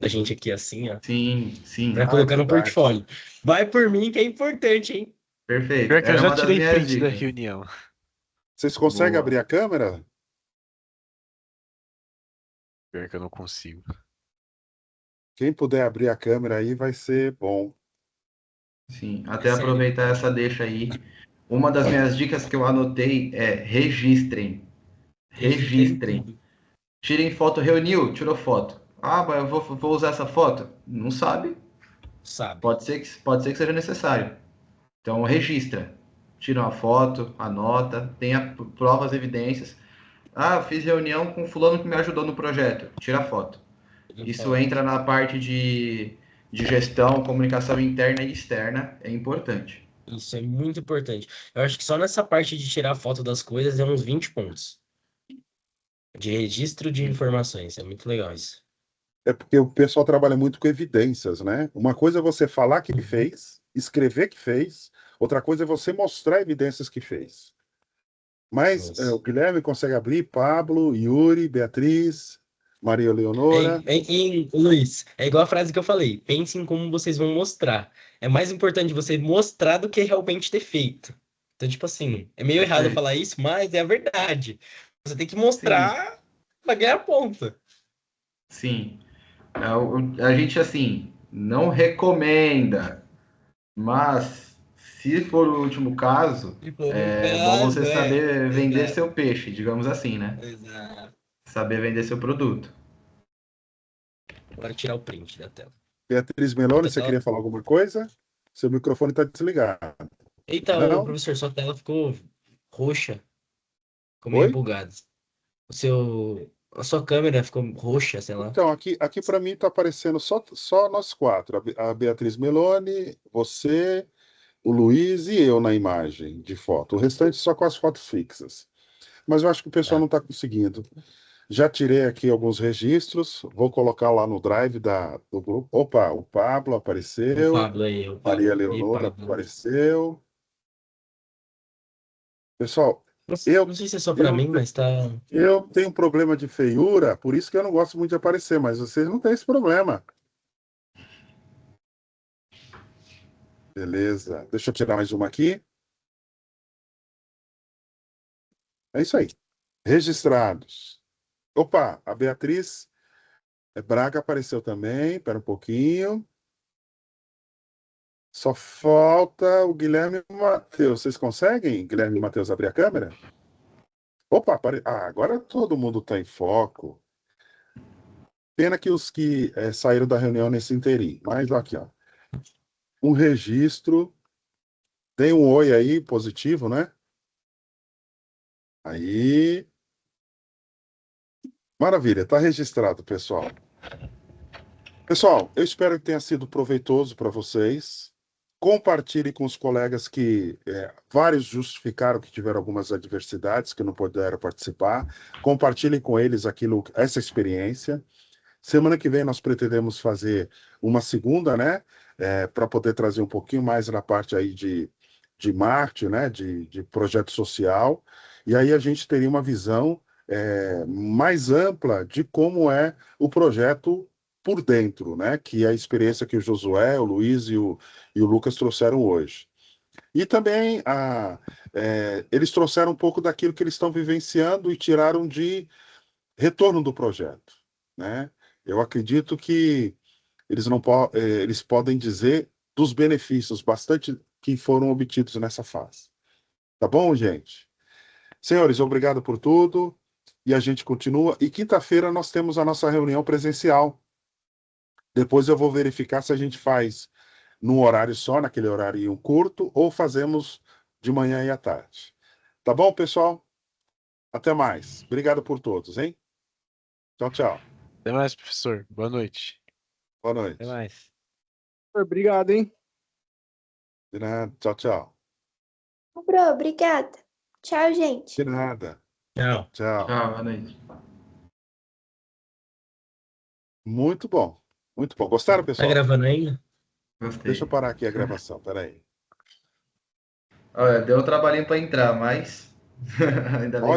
da gente aqui assim, ó, Sim, sim. para Ah, é colocar no verdade. portfólio. Vai por mim que é importante, hein? Perfeito. Pior que eu Era já uma das tirei minhas print da dicas. reunião. Vocês conseguem abrir Boa. a câmera? Pior que eu não consigo. Quem puder abrir a câmera aí vai ser bom. Sim. Até Sério. aproveitar essa deixa aí. Uma das minhas dicas que eu anotei é registrem. Registrem Registrem. tudo. Tirem foto, reuniu, tirou foto. Ah, mas eu vou usar essa foto? Não sabe. Sabe? Pode ser que seja necessário. Então, registra. Tira uma foto, anota, tenha provas, evidências. Ah, fiz reunião com fulano que me ajudou no projeto. Tira a foto. Tira Isso foto. entra na parte de gestão, comunicação interna e externa. É importante. Isso é muito importante. Eu acho que só nessa parte de tirar foto das coisas é uns 20 pontos. De registro de informações. É muito legal isso. É porque o pessoal trabalha muito com evidências, né? Uma coisa é você falar que Uhum. fez, escrever que fez, outra coisa é você mostrar evidências que fez. Mas o Isso. Guilherme consegue abrir, Pablo, Yuri, Beatriz, Maria Leonora. Luiz, é igual a frase que eu falei. Pense em como vocês vão mostrar. É mais importante você mostrar do que realmente ter feito. Então, tipo assim, é meio errado eu Perfeito. falar isso, mas é a verdade. Você tem que Sim, mostrar pra ganhar ponta. sim. A gente, assim, não recomenda, mas se for o último caso, Se for o é bom caso, você saber vender exato. seu peixe, digamos assim, né? Exato. Saber vender seu produto. Para tirar o print da tela. Beatriz Meloni, Tua você tela. queria falar alguma coisa? Seu microfone está desligado. Eita, ô, Não? professor, sua tela ficou roxa. Ficou meio Oi? bugado. A sua câmera ficou roxa, sei lá. Então, aqui para mim está aparecendo só nós quatro. A Beatriz Meloni, você, o Luiz e eu na imagem de foto. O restante só com as fotos fixas. Mas eu acho que o pessoal Tá. não está conseguindo. Já tirei aqui alguns registros, vou colocar lá no drive do grupo. Opa, o Pablo O apareceu, Pablo aí, o Maria Pablo. E Leonora Pablo. apareceu. Pessoal, Não, eu, não sei se é só pra eu, mim, mas tá. eu tenho um problema de feiura, por isso que eu não gosto muito de aparecer, mas vocês não têm esse problema. Beleza, deixa eu tirar mais uma aqui. É isso aí. Registrados. Opa, a Beatriz Braga apareceu também. Espera um pouquinho. Só falta o Guilherme e o Matheus. Vocês conseguem, Guilherme e Matheus, abrir a câmera? Opa, agora todo mundo está em foco. Pena que os que saíram da reunião nesse interim. Mas aqui, ó. Um registro. Tem um oi aí, positivo, né? Aí. Maravilha, está registrado, pessoal. Pessoal, eu espero que tenha sido proveitoso para vocês. Compartilhe com os colegas que vários justificaram que tiveram algumas adversidades, que não puderam participar. Compartilhem com eles essa experiência. Semana que vem nós pretendemos fazer uma segunda, né? Para poder trazer um pouquinho mais na parte aí de marketing, né? De projeto social. E aí a gente teria uma visão mais ampla de como é o projeto por dentro, né? Que é a experiência que o Josué, o Luiz e o Lucas trouxeram hoje. E também eles trouxeram um pouco daquilo que eles estão vivenciando e tiraram de retorno do projeto, né? Eu acredito que eles podem dizer dos benefícios bastante que foram obtidos nessa fase. Tá bom, gente? Senhores, obrigado por tudo. E a gente continua. E quinta-feira nós temos a nossa reunião presencial. Depois eu vou verificar se a gente faz num horário só, naquele horário curto, ou fazemos de manhã e à tarde. Tá bom, pessoal? Até mais. Obrigado por todos, hein? Tchau, tchau. Até mais, professor. Boa noite. Boa Até noite. mais. Obrigado, hein? De nada. Tchau, tchau. Bro, obrigada. Tchau, gente. De nada. Tchau. Tchau. Tchau, boa noite. Muito bom. Muito bom. Gostaram, Tá pessoal? gravando ainda? Deixa eu Gostei. parar aqui a gravação, peraí. Olha, deu um trabalhinho para entrar, mas ainda bem Olha,